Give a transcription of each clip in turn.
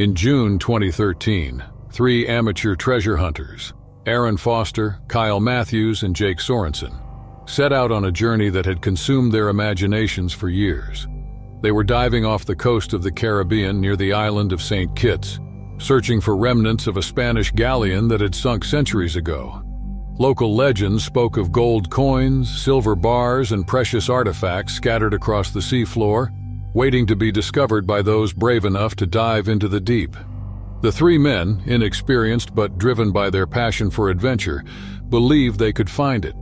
In June 2013, three amateur treasure hunters, Aaron Foster, Kyle Matthews, and Jake Sorensen, set out on a journey that had consumed their imaginations for years. They were diving off the coast of the Caribbean near the island of St. Kitts, searching for remnants of a Spanish galleon that had sunk centuries ago. Local legends spoke of gold coins, silver bars, and precious artifacts scattered across the seafloor, waiting to be discovered by those brave enough to dive into the deep. The three men, inexperienced but driven by their passion for adventure, believed they could find it.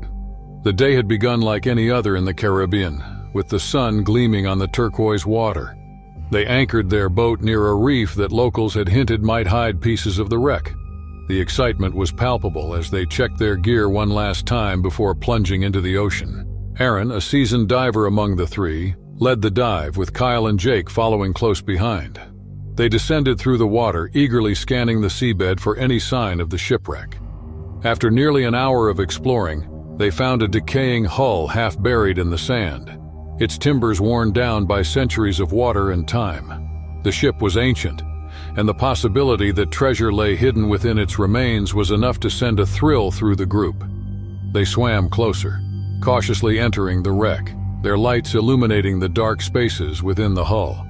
The day had begun like any other in the Caribbean, with the sun gleaming on the turquoise water. They anchored their boat near a reef that locals had hinted might hide pieces of the wreck. The excitement was palpable as they checked their gear one last time before plunging into the ocean. Aaron, a seasoned diver among the three, led the dive, with Kyle and Jake following close behind. They descended through the water, eagerly scanning the seabed for any sign of the shipwreck. After nearly an hour of exploring, they found a decaying hull half buried in the sand, its timbers worn down by centuries of water and time. The ship was ancient, and the possibility that treasure lay hidden within its remains was enough to send a thrill through the group. They swam closer, cautiously entering the wreck, their lights illuminating the dark spaces within the hull.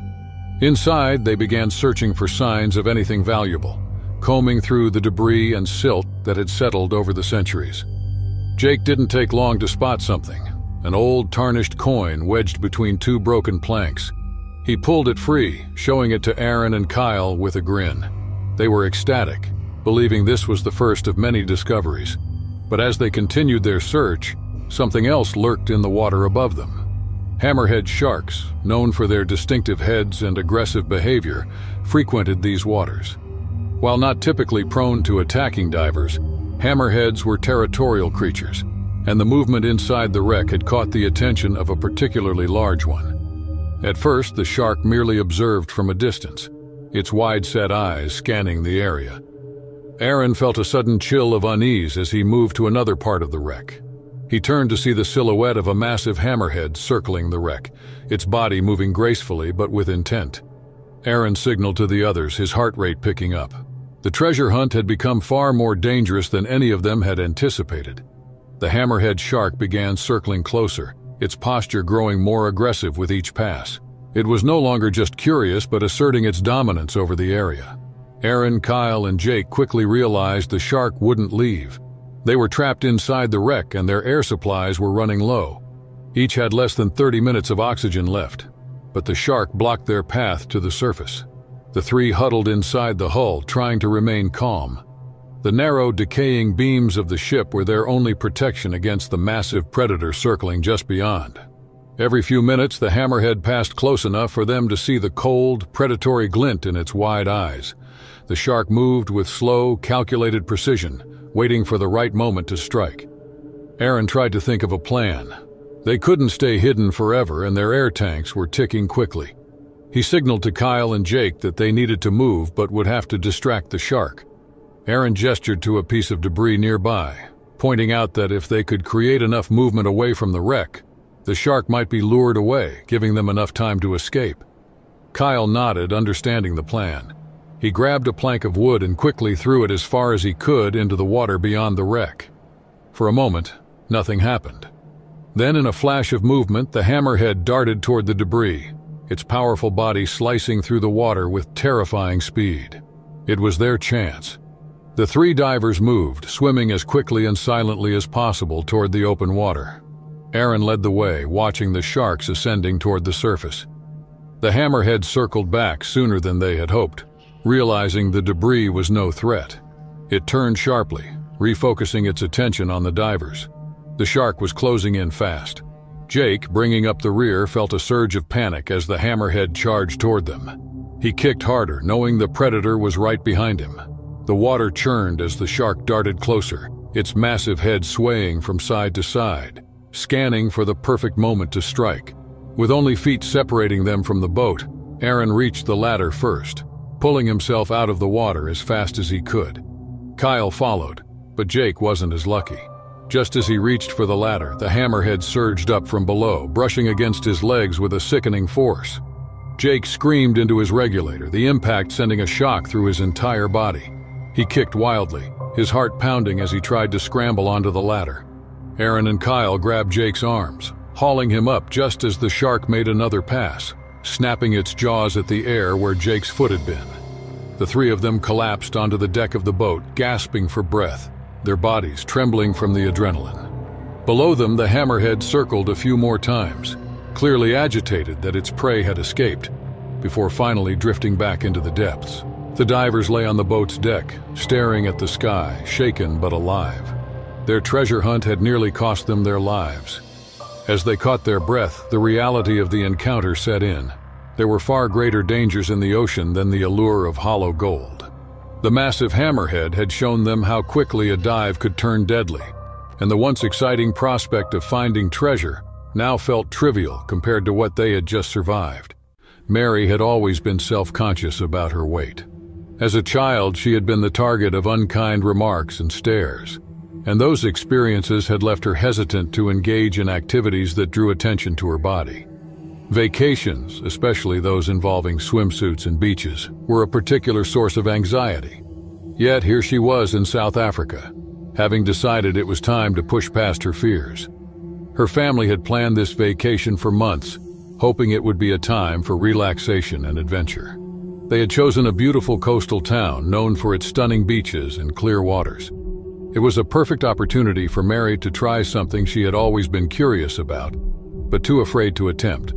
Inside, they began searching for signs of anything valuable, combing through the debris and silt that had settled over the centuries. Jake didn't take long to spot something, an old tarnished coin wedged between two broken planks. He pulled it free, showing it to Aaron and Kyle with a grin. They were ecstatic, believing this was the first of many discoveries. But as they continued their search, something else lurked in the water above them. Hammerhead sharks, known for their distinctive heads and aggressive behavior, frequented these waters. While not typically prone to attacking divers, hammerheads were territorial creatures, and the movement inside the wreck had caught the attention of a particularly large one. At first, the shark merely observed from a distance, its wide-set eyes scanning the area. Aaron felt a sudden chill of unease as he moved to another part of the wreck. He turned to see the silhouette of a massive hammerhead circling the wreck, its body moving gracefully but with intent. Aaron signaled to the others, his heart rate picking up. The treasure hunt had become far more dangerous than any of them had anticipated. The hammerhead shark began circling closer, its posture growing more aggressive with each pass. It was no longer just curious but asserting its dominance over the area. Aaron, Kyle, and Jake quickly realized the shark wouldn't leave. They were trapped inside the wreck and their air supplies were running low. Each had less than 30 minutes of oxygen left, but the shark blocked their path to the surface. The three huddled inside the hull, trying to remain calm. The narrow, decaying beams of the ship were their only protection against the massive predator circling just beyond. Every few minutes, the hammerhead passed close enough for them to see the cold, predatory glint in its wide eyes. The shark moved with slow, calculated precision, waiting for the right moment to strike. Aaron tried to think of a plan. They couldn't stay hidden forever, and their air tanks were ticking quickly. He signaled to Kyle and Jake that they needed to move but would have to distract the shark. Aaron gestured to a piece of debris nearby, pointing out that if they could create enough movement away from the wreck, the shark might be lured away, giving them enough time to escape. Kyle nodded, understanding the plan. He grabbed a plank of wood and quickly threw it as far as he could into the water beyond the wreck. For a moment, nothing happened. Then, in a flash of movement, the hammerhead darted toward the debris, its powerful body slicing through the water with terrifying speed. It was their chance. The three divers moved, swimming as quickly and silently as possible toward the open water. Aaron led the way, watching the sharks ascending toward the surface. The hammerhead circled back sooner than they had hoped, realizing the debris was no threat. It turned sharply, refocusing its attention on the divers. The shark was closing in fast. Jake, bringing up the rear, felt a surge of panic as the hammerhead charged toward them. He kicked harder, knowing the predator was right behind him. The water churned as the shark darted closer, its massive head swaying from side to side, scanning for the perfect moment to strike. With only feet separating them from the boat, Aaron reached the ladder first, pulling himself out of the water as fast as he could. Kyle followed, but Jake wasn't as lucky. Just as he reached for the ladder, the hammerhead surged up from below, brushing against his legs with a sickening force. Jake screamed into his regulator, the impact sending a shock through his entire body. He kicked wildly, his heart pounding as he tried to scramble onto the ladder. Aaron and Kyle grabbed Jake's arms, hauling him up just as the shark made another pass, snapping its jaws at the air where Jake's foot had been. The three of them collapsed onto the deck of the boat, gasping for breath, their bodies trembling from the adrenaline. Below them, the hammerhead circled a few more times, clearly agitated that its prey had escaped, before finally drifting back into the depths. The divers lay on the boat's deck, staring at the sky, shaken but alive. Their treasure hunt had nearly cost them their lives. As they caught their breath, the reality of the encounter set in. There were far greater dangers in the ocean than the allure of hollow gold. The massive hammerhead had shown them how quickly a dive could turn deadly, and the once exciting prospect of finding treasure now felt trivial compared to what they had just survived. Mary had always been self-conscious about her weight. As a child, she had been the target of unkind remarks and stares, and those experiences had left her hesitant to engage in activities that drew attention to her body. Vacations, especially those involving swimsuits and beaches, were a particular source of anxiety. Yet here she was in South Africa, having decided it was time to push past her fears. Her family had planned this vacation for months, hoping it would be a time for relaxation and adventure. They had chosen a beautiful coastal town known for its stunning beaches and clear waters. It was a perfect opportunity for Mary to try something she had always been curious about, but too afraid to attempt: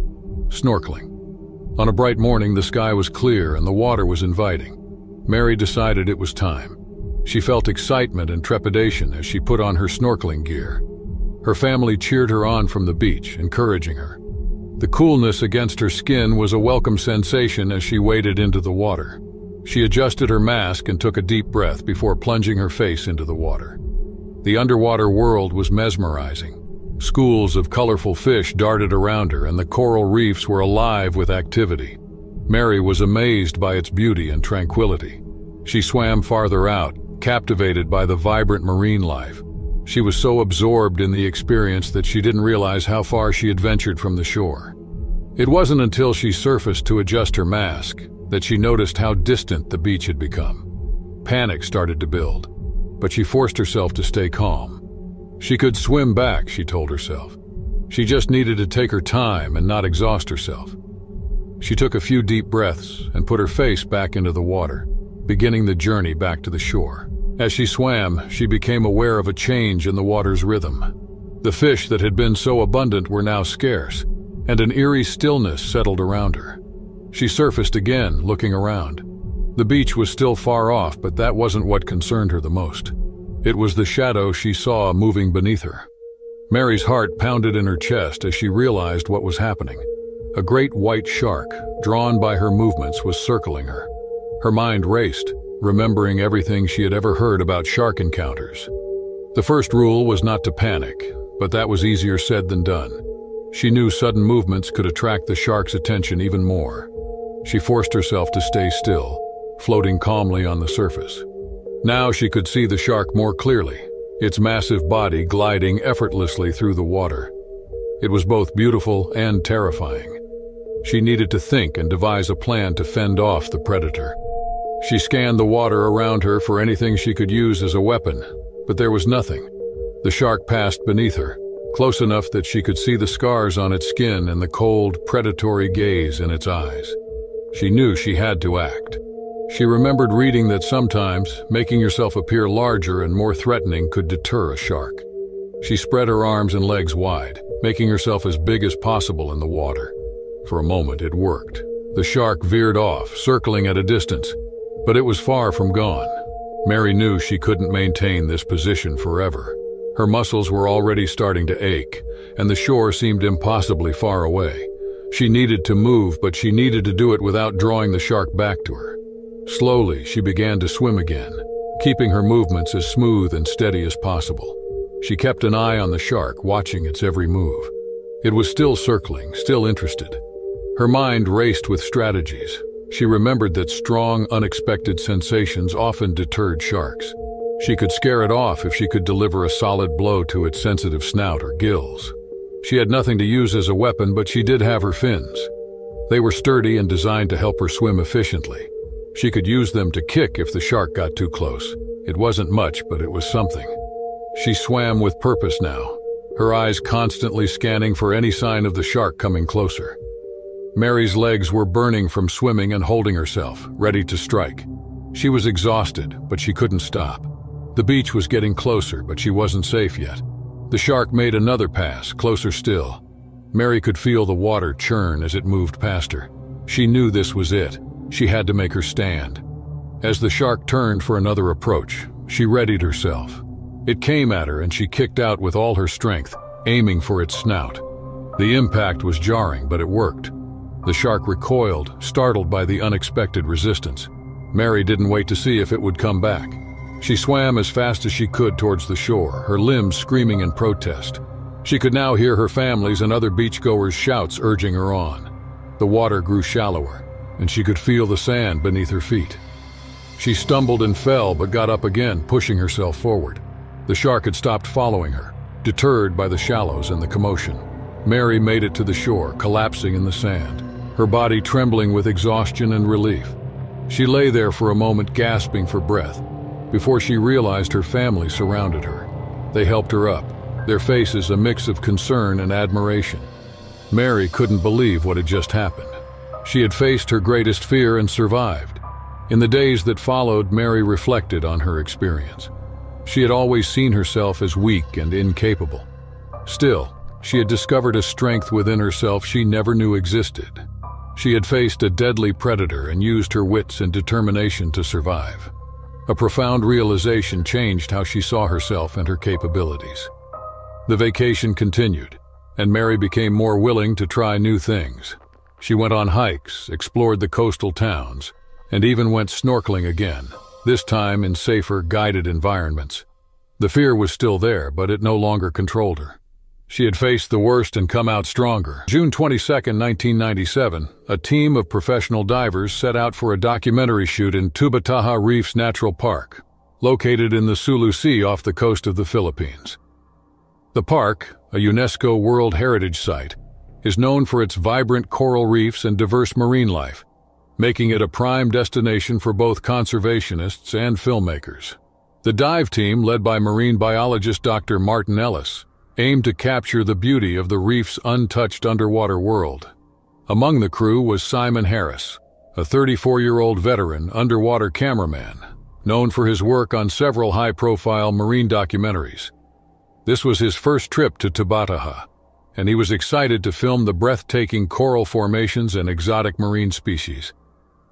snorkeling. On a bright morning, the sky was clear and the water was inviting. Mary decided it was time. She felt excitement and trepidation as she put on her snorkeling gear. Her family cheered her on from the beach, encouraging her. The coolness against her skin was a welcome sensation as she waded into the water. She adjusted her mask and took a deep breath before plunging her face into the water. The underwater world was mesmerizing. Schools of colorful fish darted around her, and the coral reefs were alive with activity. Mary was amazed by its beauty and tranquility. She swam farther out, captivated by the vibrant marine life. She was so absorbed in the experience that she didn't realize how far she had ventured from the shore. It wasn't until she surfaced to adjust her mask that she noticed how distant the beach had become. Panic started to build, but she forced herself to stay calm. She could swim back, she told herself. She just needed to take her time and not exhaust herself. She took a few deep breaths and put her face back into the water, beginning the journey back to the shore. As she swam, she became aware of a change in the water's rhythm. The fish that had been so abundant were now scarce, and an eerie stillness settled around her. She surfaced again, looking around. The beach was still far off, but that wasn't what concerned her the most. It was the shadow she saw moving beneath her. Mary's heart pounded in her chest as she realized what was happening. A great white shark, drawn by her movements, was circling her. Her mind raced, remembering everything she had ever heard about shark encounters. The first rule was not to panic, but that was easier said than done. She knew sudden movements could attract the shark's attention even more. She forced herself to stay still, floating calmly on the surface. Now she could see the shark more clearly, its massive body gliding effortlessly through the water. It was both beautiful and terrifying. She needed to think and devise a plan to fend off the predator. She scanned the water around her for anything she could use as a weapon, but there was nothing. The shark passed beneath her, close enough that she could see the scars on its skin and the cold, predatory gaze in its eyes. She knew she had to act. She remembered reading that sometimes making yourself appear larger and more threatening could deter a shark. She spread her arms and legs wide, making herself as big as possible in the water. For a moment, it worked. The shark veered off, circling at a distance, but it was far from gone. Mary knew she couldn't maintain this position forever. Her muscles were already starting to ache, and the shore seemed impossibly far away. She needed to move, but she needed to do it without drawing the shark back to her. Slowly, she began to swim again, keeping her movements as smooth and steady as possible. She kept an eye on the shark, watching its every move. It was still circling, still interested. Her mind raced with strategies. She remembered that strong, unexpected sensations often deterred sharks. She could scare it off if she could deliver a solid blow to its sensitive snout or gills. She had nothing to use as a weapon, but she did have her fins. They were sturdy and designed to help her swim efficiently. She could use them to kick if the shark got too close. It wasn't much, but it was something. She swam with purpose now, her eyes constantly scanning for any sign of the shark coming closer. Mary's legs were burning from swimming and holding herself, ready to strike. She was exhausted, but she couldn't stop. The beach was getting closer, but she wasn't safe yet. The shark made another pass, closer still. Mary could feel the water churn as it moved past her. She knew this was it. She had to make her stand. As the shark turned for another approach, she readied herself. It came at her and she kicked out with all her strength, aiming for its snout. The impact was jarring, but it worked. The shark recoiled, startled by the unexpected resistance. Mary didn't wait to see if it would come back. She swam as fast as she could towards the shore, her limbs screaming in protest. She could now hear her family's and other beachgoers' shouts urging her on. The water grew shallower, and she could feel the sand beneath her feet. She stumbled and fell, but got up again, pushing herself forward. The shark had stopped following her, deterred by the shallows and the commotion. Mary made it to the shore, collapsing in the sand, her body trembling with exhaustion and relief. She lay there for a moment, gasping for breath, before she realized her family surrounded her. They helped her up, their faces a mix of concern and admiration. Mary couldn't believe what had just happened. She had faced her greatest fear and survived. In the days that followed, Mary reflected on her experience. She had always seen herself as weak and incapable. Still, she had discovered a strength within herself she never knew existed. She had faced a deadly predator and used her wits and determination to survive. A profound realization changed how she saw herself and her capabilities. The vacation continued, and Mary became more willing to try new things. She went on hikes, explored the coastal towns, and even went snorkeling again, this time in safer, guided environments. The fear was still there, but it no longer controlled her. She had faced the worst and come out stronger. June 22, 1997, a team of professional divers set out for a documentary shoot in Tubataha Reefs Natural Park, located in the Sulu Sea off the coast of the Philippines. The park, a UNESCO World Heritage Site, is known for its vibrant coral reefs and diverse marine life, making it a prime destination for both conservationists and filmmakers. The dive team, led by marine biologist Dr. Martin Ellis, aimed to capture the beauty of the reef's untouched underwater world. Among the crew was Simon Harris, a 34-year-old veteran underwater cameraman, known for his work on several high-profile marine documentaries. This was his first trip to Tubataha, and he was excited to film the breathtaking coral formations and exotic marine species.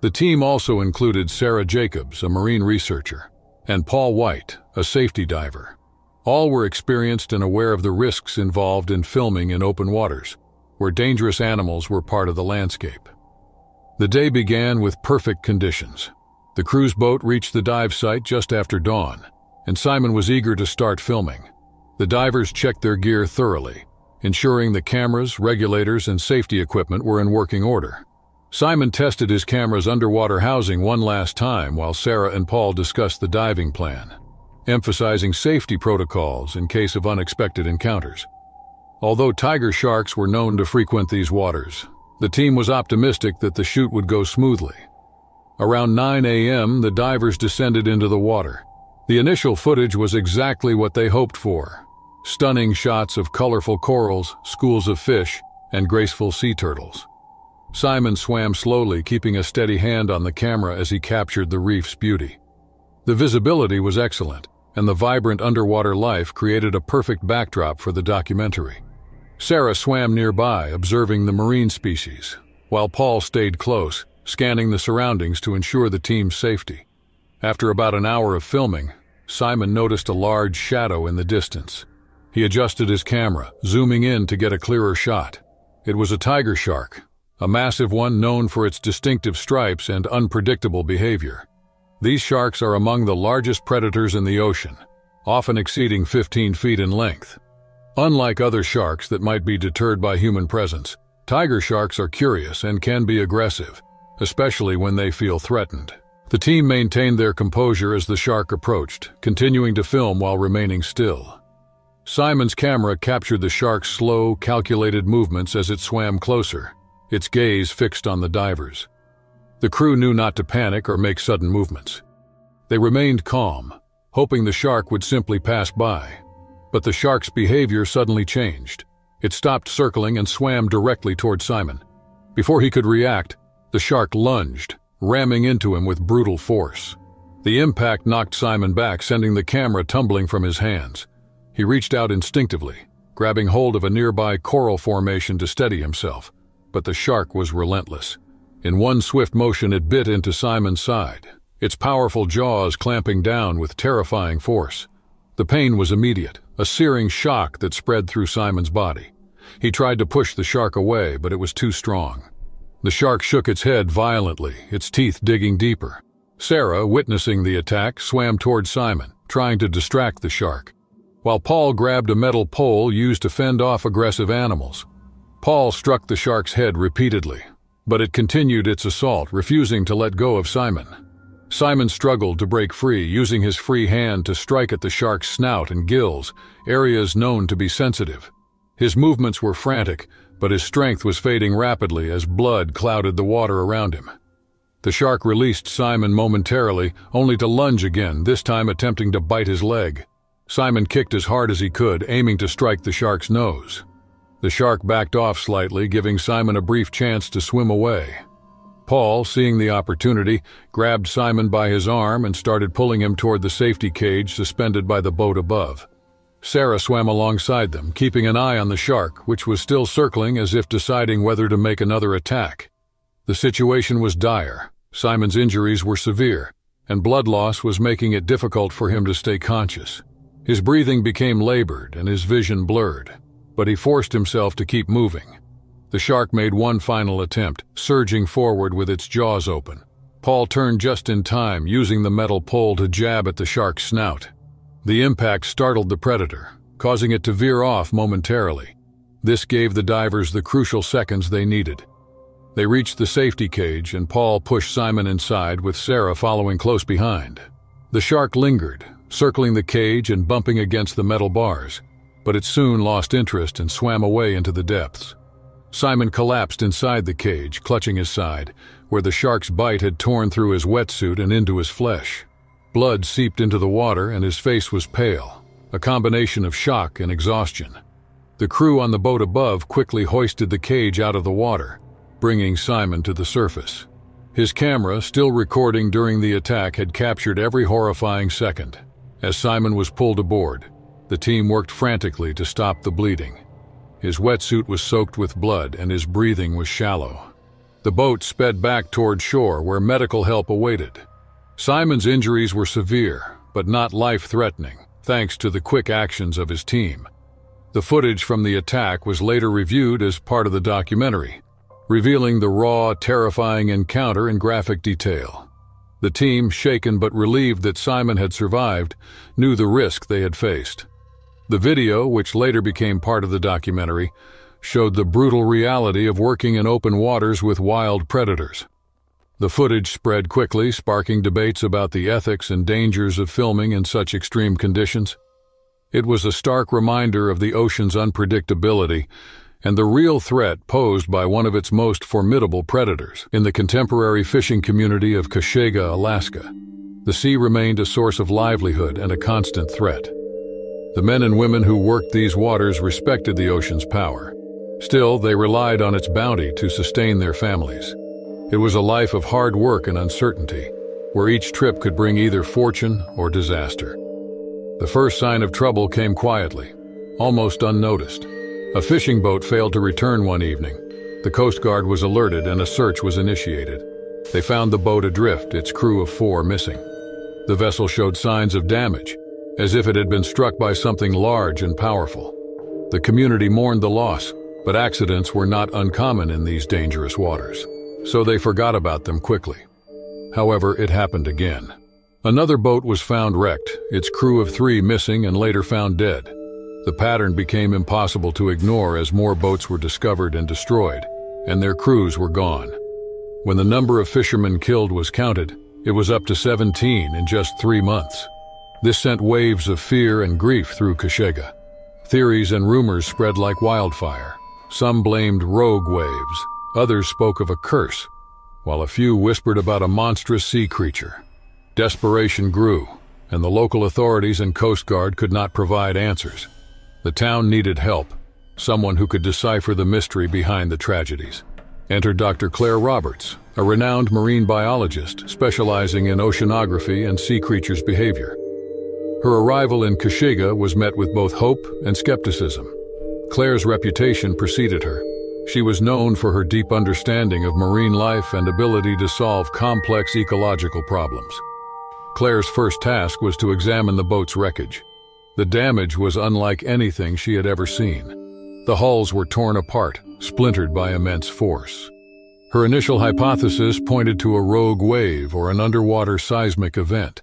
The team also included Sarah Jacobs, a marine researcher, and Paul White, a safety diver. All were experienced and aware of the risks involved in filming in open waters, where dangerous animals were part of the landscape. The day began with perfect conditions. The cruise boat reached the dive site just after dawn, and Simon was eager to start filming. The divers checked their gear thoroughly, ensuring the cameras, regulators, and safety equipment were in working order. Simon tested his camera's underwater housing one last time while Sarah and Paul discussed the diving plan, emphasizing safety protocols in case of unexpected encounters. Although tiger sharks were known to frequent these waters, the team was optimistic that the shoot would go smoothly. Around 9 a.m., the divers descended into the water. The initial footage was exactly what they hoped for: stunning shots of colorful corals, schools of fish, and graceful sea turtles. Simon swam slowly, keeping a steady hand on the camera as he captured the reef's beauty. The visibility was excellent, and the vibrant underwater life created a perfect backdrop for the documentary. Sarah swam nearby, observing the marine species, while Paul stayed close, scanning the surroundings to ensure the team's safety. After about an hour of filming, Simon noticed a large shadow in the distance. He adjusted his camera, zooming in to get a clearer shot. It was a tiger shark, a massive one known for its distinctive stripes and unpredictable behavior. These sharks are among the largest predators in the ocean, often exceeding 15 feet in length. Unlike other sharks that might be deterred by human presence, tiger sharks are curious and can be aggressive, especially when they feel threatened. The team maintained their composure as the shark approached, continuing to film while remaining still. Simon's camera captured the shark's slow, calculated movements as it swam closer, its gaze fixed on the divers. The crew knew not to panic or make sudden movements. They remained calm, hoping the shark would simply pass by. But the shark's behavior suddenly changed. It stopped circling and swam directly toward Simon. Before he could react, the shark lunged, ramming into him with brutal force. The impact knocked Simon back, sending the camera tumbling from his hands. He reached out instinctively, grabbing hold of a nearby coral formation to steady himself. But the shark was relentless. In one swift motion, it bit into Simon's side, its powerful jaws clamping down with terrifying force. The pain was immediate, a searing shock that spread through Simon's body. He tried to push the shark away, but it was too strong. The shark shook its head violently, its teeth digging deeper. Sarah, witnessing the attack, swam toward Simon, trying to distract the shark, while Paul grabbed a metal pole used to fend off aggressive animals. Paul struck the shark's head repeatedly, but it continued its assault, refusing to let go of Simon. Simon struggled to break free, using his free hand to strike at the shark's snout and gills, areas known to be sensitive. His movements were frantic, but his strength was fading rapidly as blood clouded the water around him. The shark released Simon momentarily, only to lunge again, this time attempting to bite his leg. Simon kicked as hard as he could, aiming to strike the shark's nose. The shark backed off slightly, giving Simon a brief chance to swim away. Paul, seeing the opportunity, grabbed Simon by his arm and started pulling him toward the safety cage suspended by the boat above. Sarah swam alongside them, keeping an eye on the shark, which was still circling as if deciding whether to make another attack. The situation was dire. Simon's injuries were severe, and blood loss was making it difficult for him to stay conscious. His breathing became labored and his vision blurred, but he forced himself to keep moving. The shark made one final attempt, surging forward with its jaws open. Paul turned just in time, using the metal pole to jab at the shark's snout. The impact startled the predator, causing it to veer off momentarily. This gave the divers the crucial seconds they needed. They reached the safety cage, and Paul pushed Simon inside, with Sarah following close behind. The shark lingered, circling the cage and bumping against the metal bars, but it soon lost interest and swam away into the depths. Simon collapsed inside the cage, clutching his side, where the shark's bite had torn through his wetsuit and into his flesh. Blood seeped into the water and his face was pale, a combination of shock and exhaustion. The crew on the boat above quickly hoisted the cage out of the water, bringing Simon to the surface. His camera, still recording during the attack, had captured every horrifying second. As Simon was pulled aboard, the team worked frantically to stop the bleeding. His wetsuit was soaked with blood and his breathing was shallow. The boat sped back toward shore where medical help awaited. Simon's injuries were severe, but not life-threatening, thanks to the quick actions of his team. The footage from the attack was later reviewed as part of the documentary, revealing the raw, terrifying encounter in graphic detail. The team, shaken but relieved that Simon had survived, knew the risk they had faced. The video, which later became part of the documentary, showed the brutal reality of working in open waters with wild predators. The footage spread quickly, sparking debates about the ethics and dangers of filming in such extreme conditions. It was a stark reminder of the ocean's unpredictability and the real threat posed by one of its most formidable predators. In the contemporary fishing community of Kashega, Alaska, the sea remained a source of livelihood and a constant threat. The men and women who worked these waters respected the ocean's power. Still, they relied on its bounty to sustain their families. It was a life of hard work and uncertainty, where each trip could bring either fortune or disaster. The first sign of trouble came quietly, almost unnoticed. A fishing boat failed to return one evening. The Coast Guard was alerted and a search was initiated. They found the boat adrift, its crew of 4 missing. The vessel showed signs of damage, as if it had been struck by something large and powerful. The community mourned the loss, but accidents were not uncommon in these dangerous waters, so they forgot about them quickly. However, it happened again. Another boat was found wrecked, its crew of 3 missing and later found dead. The pattern became impossible to ignore as more boats were discovered and destroyed, and their crews were gone. When the number of fishermen killed was counted, it was up to 17 in just 3 months. This sent waves of fear and grief through Kashega. Theories and rumors spread like wildfire. Some blamed rogue waves, Others spoke of a curse, while a few whispered about a monstrous sea creature. Desperation grew, and the local authorities and Coast Guard could not provide answers. The town needed help, someone who could decipher the mystery behind the tragedies. Enter Dr. Claire Roberts, a renowned marine biologist specializing in oceanography and sea creatures' behavior. Her arrival in Kashiga was met with both hope and skepticism. Claire's reputation preceded her. She was known for her deep understanding of marine life and ability to solve complex ecological problems. Claire's first task was to examine the boat's wreckage. The damage was unlike anything she had ever seen. The hulls were torn apart, splintered by immense force. Her initial hypothesis pointed to a rogue wave or an underwater seismic event.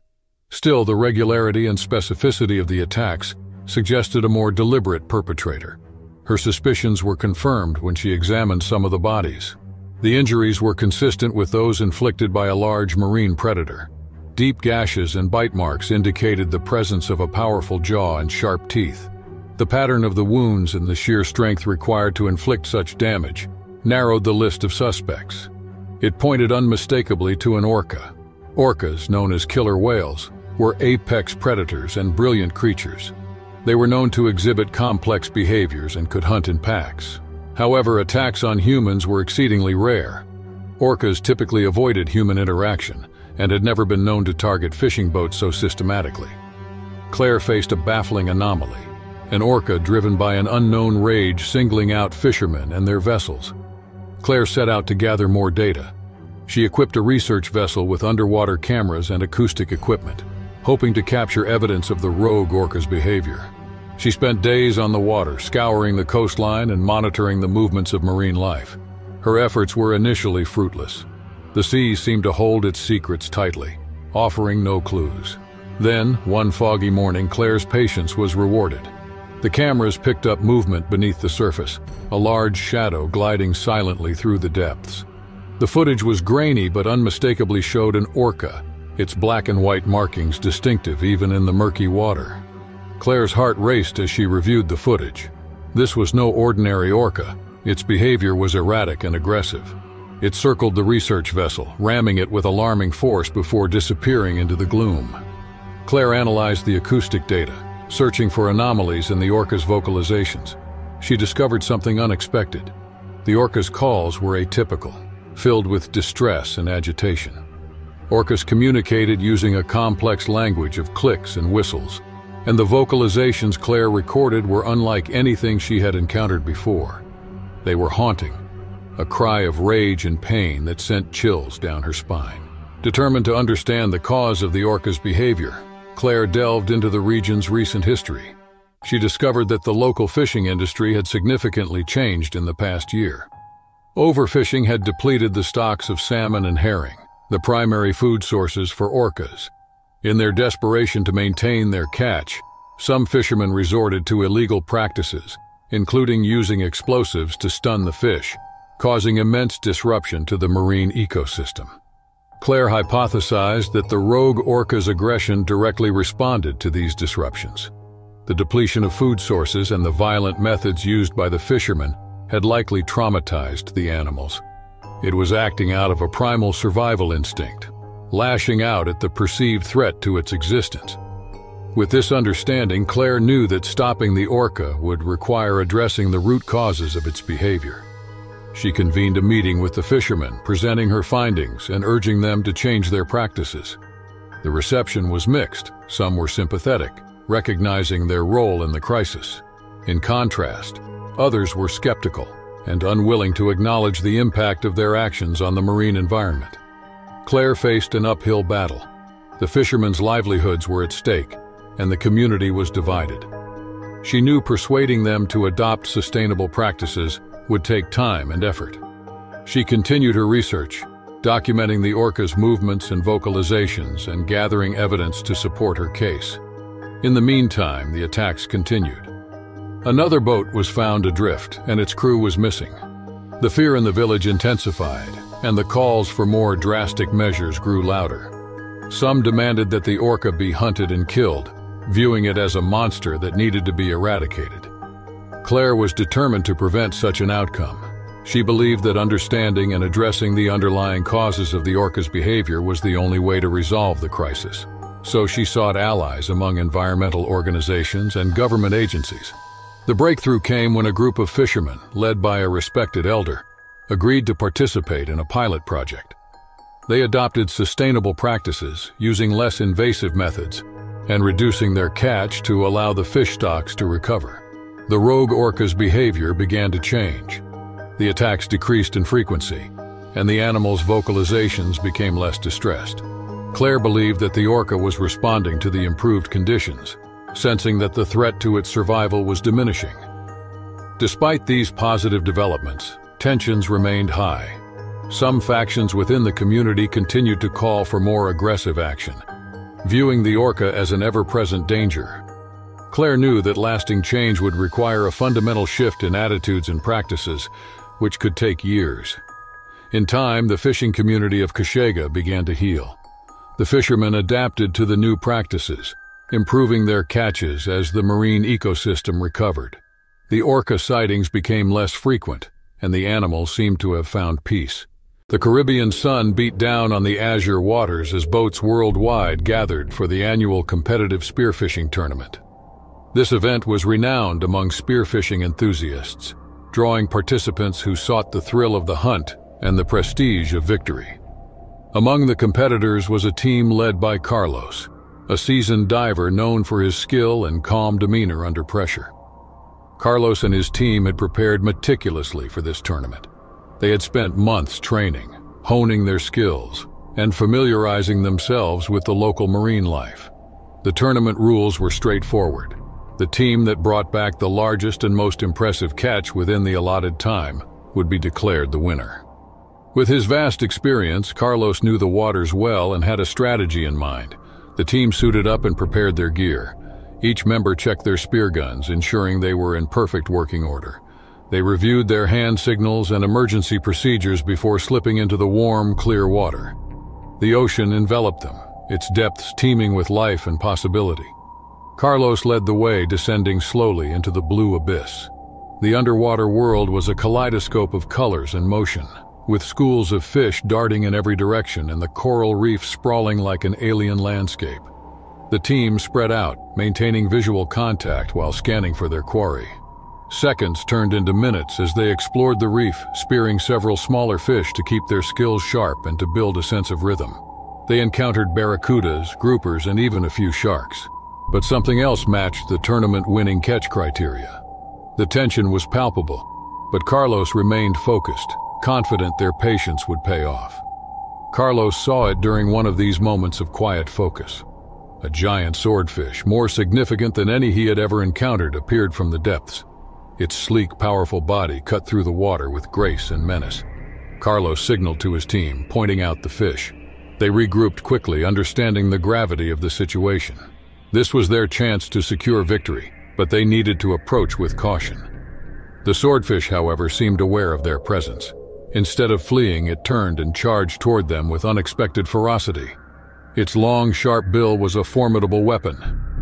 Still, the regularity and specificity of the attacks suggested a more deliberate perpetrator. Her suspicions were confirmed when she examined some of the bodies. The injuries were consistent with those inflicted by a large marine predator. Deep gashes and bite marks indicated the presence of a powerful jaw and sharp teeth. The pattern of the wounds and the sheer strength required to inflict such damage narrowed the list of suspects. It pointed unmistakably to an orca. Orcas, known as killer whales, were apex predators and brilliant creatures. They were known to exhibit complex behaviors and could hunt in packs. However, attacks on humans were exceedingly rare. Orcas typically avoided human interaction and had never been known to target fishing boats so systematically. Claire faced a baffling anomaly, an orca driven by an unknown rage singling out fishermen and their vessels. Claire set out to gather more data. She equipped a research vessel with underwater cameras and acoustic equipment, hoping to capture evidence of the rogue orca's behavior. She spent days on the water, scouring the coastline and monitoring the movements of marine life. Her efforts were initially fruitless. The sea seemed to hold its secrets tightly, offering no clues. Then, one foggy morning, Claire's patience was rewarded. The cameras picked up movement beneath the surface, a large shadow gliding silently through the depths. The footage was grainy but unmistakably showed an orca, its black and white markings distinctive even in the murky water. Claire's heart raced as she reviewed the footage. This was no ordinary orca. Its behavior was erratic and aggressive. It circled the research vessel, ramming it with alarming force before disappearing into the gloom. Claire analyzed the acoustic data, searching for anomalies in the orca's vocalizations. She discovered something unexpected. The orca's calls were atypical, filled with distress and agitation. Orcas communicated using a complex language of clicks and whistles, and the vocalizations Claire recorded were unlike anything she had encountered before. They were haunting, a cry of rage and pain that sent chills down her spine. Determined to understand the cause of the orca's behavior, Claire delved into the region's recent history. She discovered that the local fishing industry had significantly changed in the past year. Overfishing had depleted the stocks of salmon and herring, the primary food sources for orcas. In their desperation to maintain their catch, some fishermen resorted to illegal practices, including using explosives to stun the fish, causing immense disruption to the marine ecosystem. Claire hypothesized that the rogue orca's aggression directly responded to these disruptions. The depletion of food sources and the violent methods used by the fishermen had likely traumatized the animals. It was acting out of a primal survival instinct, lashing out at the perceived threat to its existence. With this understanding, Claire knew that stopping the orca would require addressing the root causes of its behavior. She convened a meeting with the fishermen, presenting her findings and urging them to change their practices. The reception was mixed. Some were sympathetic, recognizing their role in the crisis. In contrast, others were skeptical and unwilling to acknowledge the impact of their actions on the marine environment. Claire faced an uphill battle. The fishermen's livelihoods were at stake, and the community was divided. She knew persuading them to adopt sustainable practices would take time and effort. She continued her research, documenting the orca's movements and vocalizations and gathering evidence to support her case. In the meantime, the attacks continued. Another boat was found adrift, and its crew was missing. The fear in the village intensified, and the calls for more drastic measures grew louder. Some demanded that the orca be hunted and killed, viewing it as a monster that needed to be eradicated. Claire was determined to prevent such an outcome. She believed that understanding and addressing the underlying causes of the orca's behavior was the only way to resolve the crisis. So she sought allies among environmental organizations and government agencies. The breakthrough came when a group of fishermen, led by a respected elder, agreed to participate in a pilot project. They adopted sustainable practices, using less invasive methods, and reducing their catch to allow the fish stocks to recover. The rogue orca's behavior began to change. The attacks decreased in frequency, and the animal's vocalizations became less distressed. Claire believed that the orca was responding to the improved conditions, sensing that the threat to its survival was diminishing. Despite these positive developments, tensions remained high. Some factions within the community continued to call for more aggressive action, viewing the orca as an ever-present danger. Claire knew that lasting change would require a fundamental shift in attitudes and practices, which could take years. In time, the fishing community of Kashiga began to heal. The fishermen adapted to the new practices, improving their catches as the marine ecosystem recovered. The orca sightings became less frequent, and the animal seemed to have found peace. The Caribbean sun beat down on the azure waters as boats worldwide gathered for the annual competitive spearfishing tournament. This event was renowned among spearfishing enthusiasts, drawing participants who sought the thrill of the hunt and the prestige of victory. Among the competitors was a team led by Carlos, a seasoned diver known for his skill and calm demeanor under pressure. Carlos and his team had prepared meticulously for this tournament. They had spent months training, honing their skills, and familiarizing themselves with the local marine life. The tournament rules were straightforward. The team that brought back the largest and most impressive catch within the allotted time would be declared the winner. With his vast experience, Carlos knew the waters well and had a strategy in mind. The team suited up and prepared their gear. Each member checked their spear guns, ensuring they were in perfect working order. They reviewed their hand signals and emergency procedures before slipping into the warm, clear water. The ocean enveloped them, its depths teeming with life and possibility. Carlos led the way, descending slowly into the blue abyss. The underwater world was a kaleidoscope of colors and motion, with schools of fish darting in every direction and the coral reef sprawling like an alien landscape. The team spread out, maintaining visual contact while scanning for their quarry. Seconds turned into minutes as they explored the reef, spearing several smaller fish to keep their skills sharp and to build a sense of rhythm. They encountered barracudas, groupers, and even a few sharks. But something else matched the tournament-winning catch criteria. The tension was palpable, but Carlos remained focused, confident their patience would pay off. Carlos saw it during one of these moments of quiet focus. A giant swordfish, more significant than any he had ever encountered, appeared from the depths. Its sleek, powerful body cut through the water with grace and menace. Carlos signaled to his team, pointing out the fish. They regrouped quickly, understanding the gravity of the situation. This was their chance to secure victory, but they needed to approach with caution. The swordfish, however, seemed aware of their presence. Instead of fleeing, it turned and charged toward them with unexpected ferocity. Its long, sharp bill was a formidable weapon,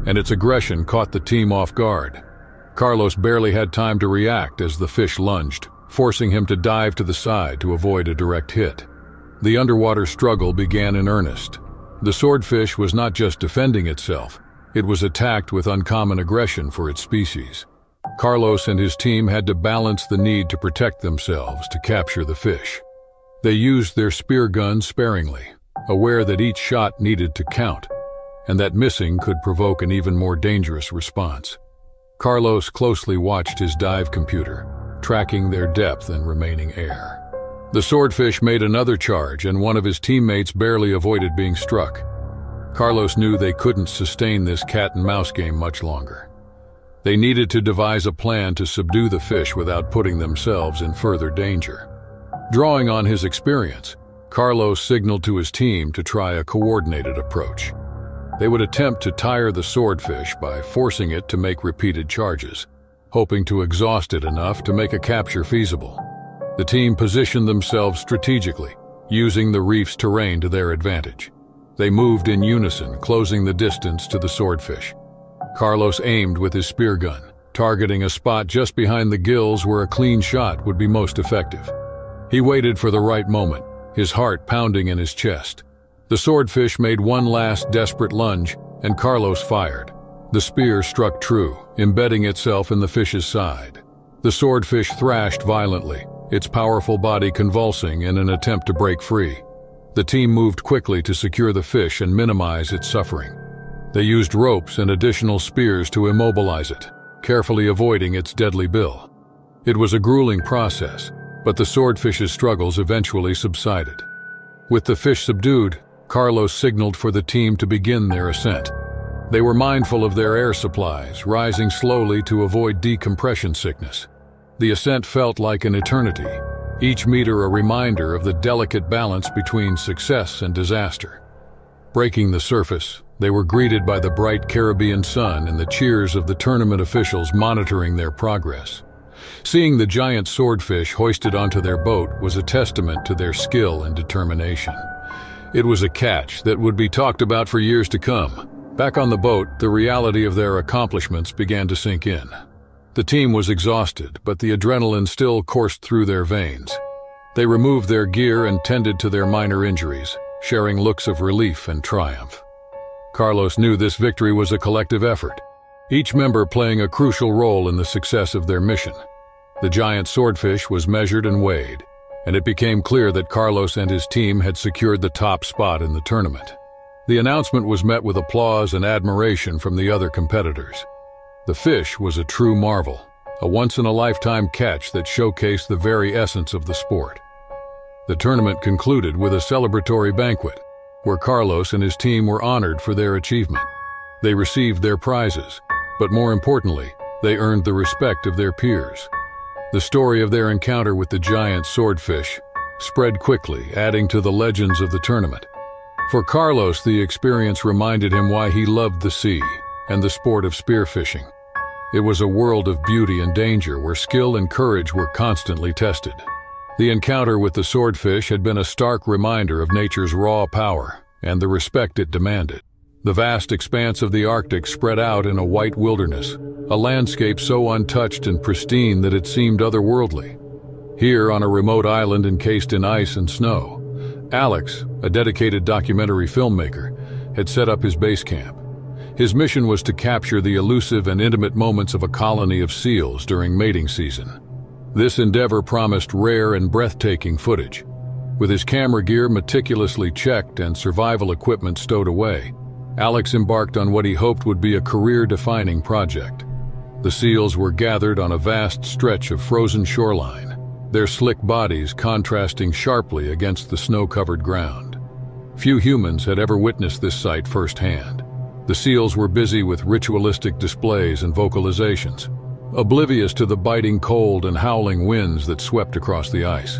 and its aggression caught the team off guard. Carlos barely had time to react as the fish lunged, forcing him to dive to the side to avoid a direct hit. The underwater struggle began in earnest. The swordfish was not just defending itself, it was attacked with uncommon aggression for its species. Carlos and his team had to balance the need to protect themselves to capture the fish. They used their spear guns sparingly, aware that each shot needed to count, and that missing could provoke an even more dangerous response. Carlos closely watched his dive computer, tracking their depth and remaining air. The swordfish made another charge, and one of his teammates barely avoided being struck. Carlos knew they couldn't sustain this cat-and-mouse game much longer. They needed to devise a plan to subdue the fish without putting themselves in further danger. Drawing on his experience, Carlos signaled to his team to try a coordinated approach. They would attempt to tire the swordfish by forcing it to make repeated charges, hoping to exhaust it enough to make a capture feasible. The team positioned themselves strategically, using the reef's terrain to their advantage. They moved in unison, closing the distance to the swordfish. Carlos aimed with his spear gun, targeting a spot just behind the gills where a clean shot would be most effective. He waited for the right moment, his heart pounding in his chest. The swordfish made one last desperate lunge, and Carlos fired. The spear struck true, embedding itself in the fish's side. The swordfish thrashed violently, its powerful body convulsing in an attempt to break free. The team moved quickly to secure the fish and minimize its suffering. They used ropes and additional spears to immobilize it, carefully avoiding its deadly bill. It was a grueling process, but the swordfish's struggles eventually subsided. With the fish subdued, Carlos signaled for the team to begin their ascent. They were mindful of their air supplies, rising slowly to avoid decompression sickness. The ascent felt like an eternity, each meter a reminder of the delicate balance between success and disaster. Breaking the surface, they were greeted by the bright Caribbean sun and the cheers of the tournament officials monitoring their progress. Seeing the giant swordfish hoisted onto their boat was a testament to their skill and determination. It was a catch that would be talked about for years to come. Back on the boat, the reality of their accomplishments began to sink in. The team was exhausted, but the adrenaline still coursed through their veins. They removed their gear and tended to their minor injuries, sharing looks of relief and triumph. Carlos knew this victory was a collective effort, each member playing a crucial role in the success of their mission. The giant swordfish was measured and weighed, and it became clear that Carlos and his team had secured the top spot in the tournament. The announcement was met with applause and admiration from the other competitors. The fish was a true marvel, a once-in-a-lifetime catch that showcased the very essence of the sport. The tournament concluded with a celebratory banquet, where Carlos and his team were honored for their achievement. They received their prizes, but more importantly, they earned the respect of their peers. The story of their encounter with the giant swordfish spread quickly, adding to the legends of the tournament. For Carlos, the experience reminded him why he loved the sea and the sport of spearfishing. It was a world of beauty and danger where skill and courage were constantly tested. The encounter with the swordfish had been a stark reminder of nature's raw power and the respect it demanded. The vast expanse of the Arctic spread out in a white wilderness, a landscape so untouched and pristine that it seemed otherworldly. Here, on a remote island encased in ice and snow, Alex, a dedicated documentary filmmaker, had set up his base camp. His mission was to capture the elusive and intimate moments of a colony of seals during mating season. This endeavor promised rare and breathtaking footage. With his camera gear meticulously checked and survival equipment stowed away, Alex embarked on what he hoped would be a career-defining project. The seals were gathered on a vast stretch of frozen shoreline, their slick bodies contrasting sharply against the snow-covered ground. Few humans had ever witnessed this sight firsthand. The seals were busy with ritualistic displays and vocalizations, oblivious to the biting cold and howling winds that swept across the ice.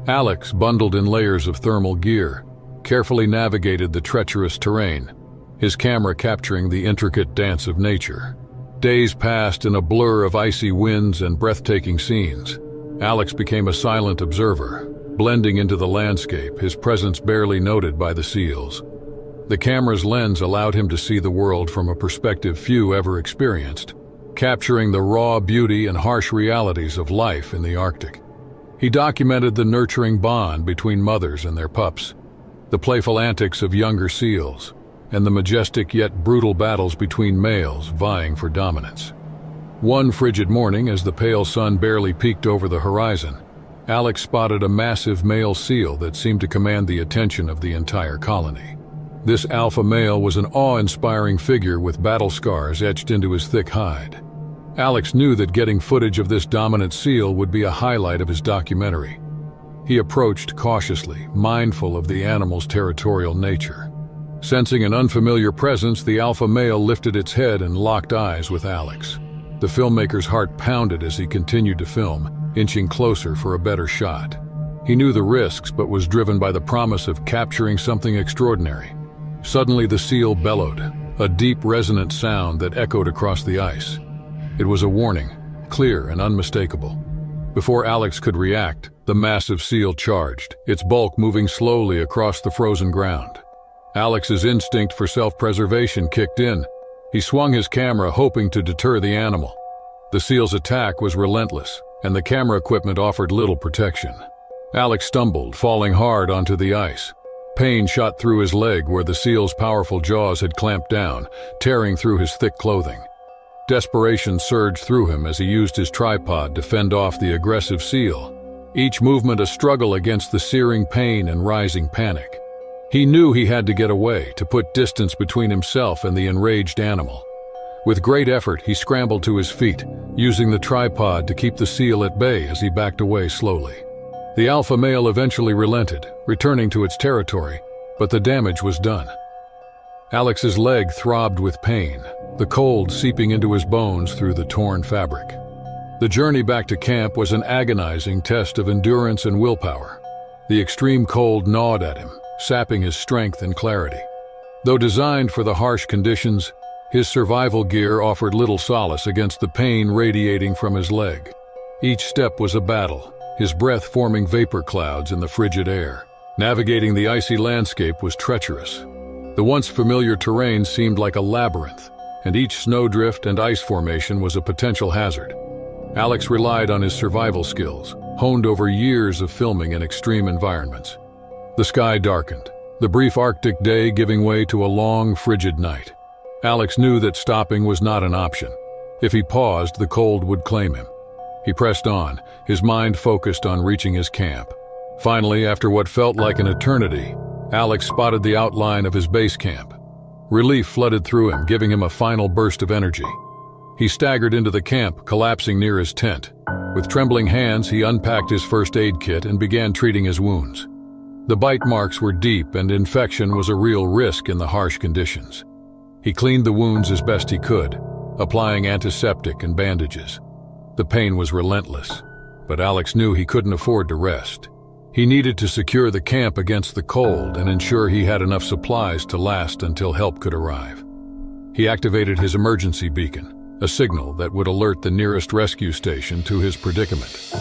Alex, bundled in layers of thermal gear, carefully navigated the treacherous terrain, his camera capturing the intricate dance of nature. Days passed in a blur of icy winds and breathtaking scenes. Alex became a silent observer, blending into the landscape, his presence barely noted by the seals. The camera's lens allowed him to see the world from a perspective few ever experienced, capturing the raw beauty and harsh realities of life in the Arctic. He documented the nurturing bond between mothers and their pups, the playful antics of younger seals, and the majestic yet brutal battles between males vying for dominance. One frigid morning, as the pale sun barely peeked over the horizon, Alex spotted a massive male seal that seemed to command the attention of the entire colony. This alpha male was an awe-inspiring figure with battle scars etched into his thick hide. Alex knew that getting footage of this dominant seal would be a highlight of his documentary. He approached cautiously, mindful of the animal's territorial nature. Sensing an unfamiliar presence, the alpha male lifted its head and locked eyes with Alex. The filmmaker's heart pounded as he continued to film, inching closer for a better shot. He knew the risks, but was driven by the promise of capturing something extraordinary. Suddenly the seal bellowed, a deep resonant sound that echoed across the ice. It was a warning, clear and unmistakable. Before Alex could react, the massive seal charged, its bulk moving slowly across the frozen ground. Alex's instinct for self-preservation kicked in. He swung his camera, hoping to deter the animal. The seal's attack was relentless, and the camera equipment offered little protection. Alex stumbled, falling hard onto the ice. Pain shot through his leg where the seal's powerful jaws had clamped down, tearing through his thick clothing. Desperation surged through him as he used his tripod to fend off the aggressive seal, each movement a struggle against the searing pain and rising panic. He knew he had to get away, to put distance between himself and the enraged animal. With great effort, he scrambled to his feet, using the tripod to keep the seal at bay as he backed away slowly. The alpha male eventually relented, returning to its territory, but the damage was done. Alex's leg throbbed with pain, the cold seeping into his bones through the torn fabric. The journey back to camp was an agonizing test of endurance and willpower. The extreme cold gnawed at him, sapping his strength and clarity. Though designed for the harsh conditions, his survival gear offered little solace against the pain radiating from his leg. Each step was a battle, his breath forming vapor clouds in the frigid air. Navigating the icy landscape was treacherous. The once familiar terrain seemed like a labyrinth, and each snowdrift and ice formation was a potential hazard. Alex relied on his survival skills, honed over years of filming in extreme environments. The sky darkened, the brief Arctic day giving way to a long, frigid night. Alex knew that stopping was not an option. If he paused, the cold would claim him. He pressed on, his mind focused on reaching his camp. Finally, after what felt like an eternity, Alex spotted the outline of his base camp. Relief flooded through him, giving him a final burst of energy. He staggered into the camp, collapsing near his tent. With trembling hands, he unpacked his first aid kit and began treating his wounds. The bite marks were deep, and infection was a real risk in the harsh conditions. He cleaned the wounds as best he could, applying antiseptic and bandages. The pain was relentless, but Alex knew he couldn't afford to rest. He needed to secure the camp against the cold and ensure he had enough supplies to last until help could arrive. He activated his emergency beacon, a signal that would alert the nearest rescue station to his predicament.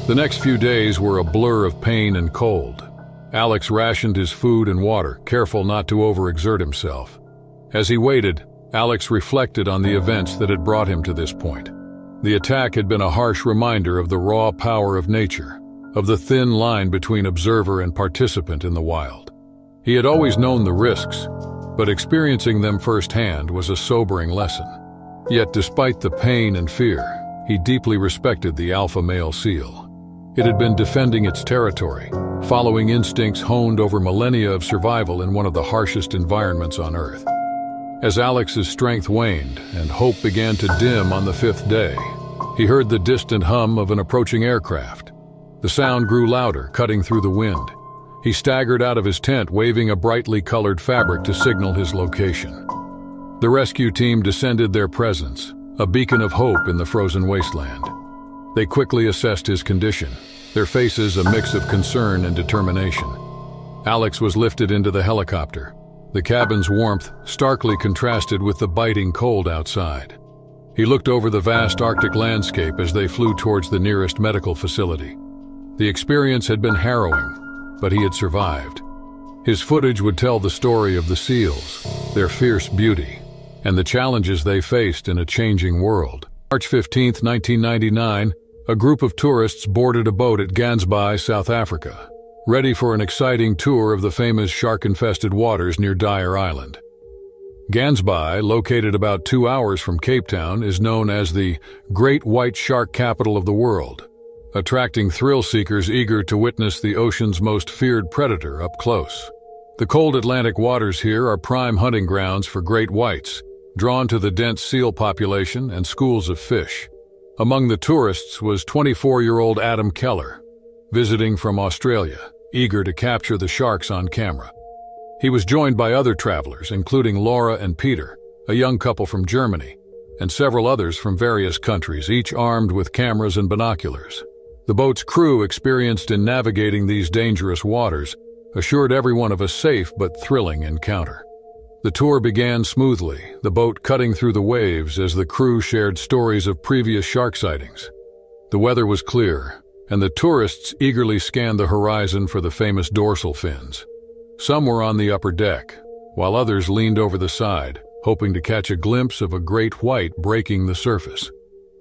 The next few days were a blur of pain and cold. Alex rationed his food and water, careful not to overexert himself. As he waited, Alex reflected on the events that had brought him to this point. The attack had been a harsh reminder of the raw power of nature, of the thin line between observer and participant in the wild. He had always known the risks, but experiencing them firsthand was a sobering lesson. Yet despite the pain and fear, he deeply respected the alpha male seal. It had been defending its territory, following instincts honed over millennia of survival in one of the harshest environments on Earth. As Alex's strength waned and hope began to dim on the fifth day, he heard the distant hum of an approaching aircraft. The sound grew louder, cutting through the wind. He staggered out of his tent, waving a brightly colored fabric to signal his location. The rescue team descended their presence, a beacon of hope in the frozen wasteland. They quickly assessed his condition, their faces a mix of concern and determination. Alex was lifted into the helicopter. The cabin's warmth starkly contrasted with the biting cold outside. He looked over the vast Arctic landscape as they flew towards the nearest medical facility. The experience had been harrowing, but he had survived. His footage would tell the story of the seals, their fierce beauty, and the challenges they faced in a changing world. March 15, 1999, a group of tourists boarded a boat at Gansbaai, South Africa, ready for an exciting tour of the famous shark-infested waters near Dyer Island. Gansbaai, located about 2 hours from Cape Town, is known as the Great White Shark Capital of the world, attracting thrill-seekers eager to witness the ocean's most feared predator up close. The cold Atlantic waters here are prime hunting grounds for great whites, drawn to the dense seal population and schools of fish. Among the tourists was 24-year-old Adam Keller, visiting from Australia, eager to capture the sharks on camera. He was joined by other travelers, including Laura and Peter, a young couple from Germany, and several others from various countries, each armed with cameras and binoculars. The boat's crew, experienced in navigating these dangerous waters, assured everyone of a safe but thrilling encounter. The tour began smoothly, the boat cutting through the waves as the crew shared stories of previous shark sightings. The weather was clear, and the tourists eagerly scanned the horizon for the famous dorsal fins. Some were on the upper deck, while others leaned over the side, hoping to catch a glimpse of a great white breaking the surface.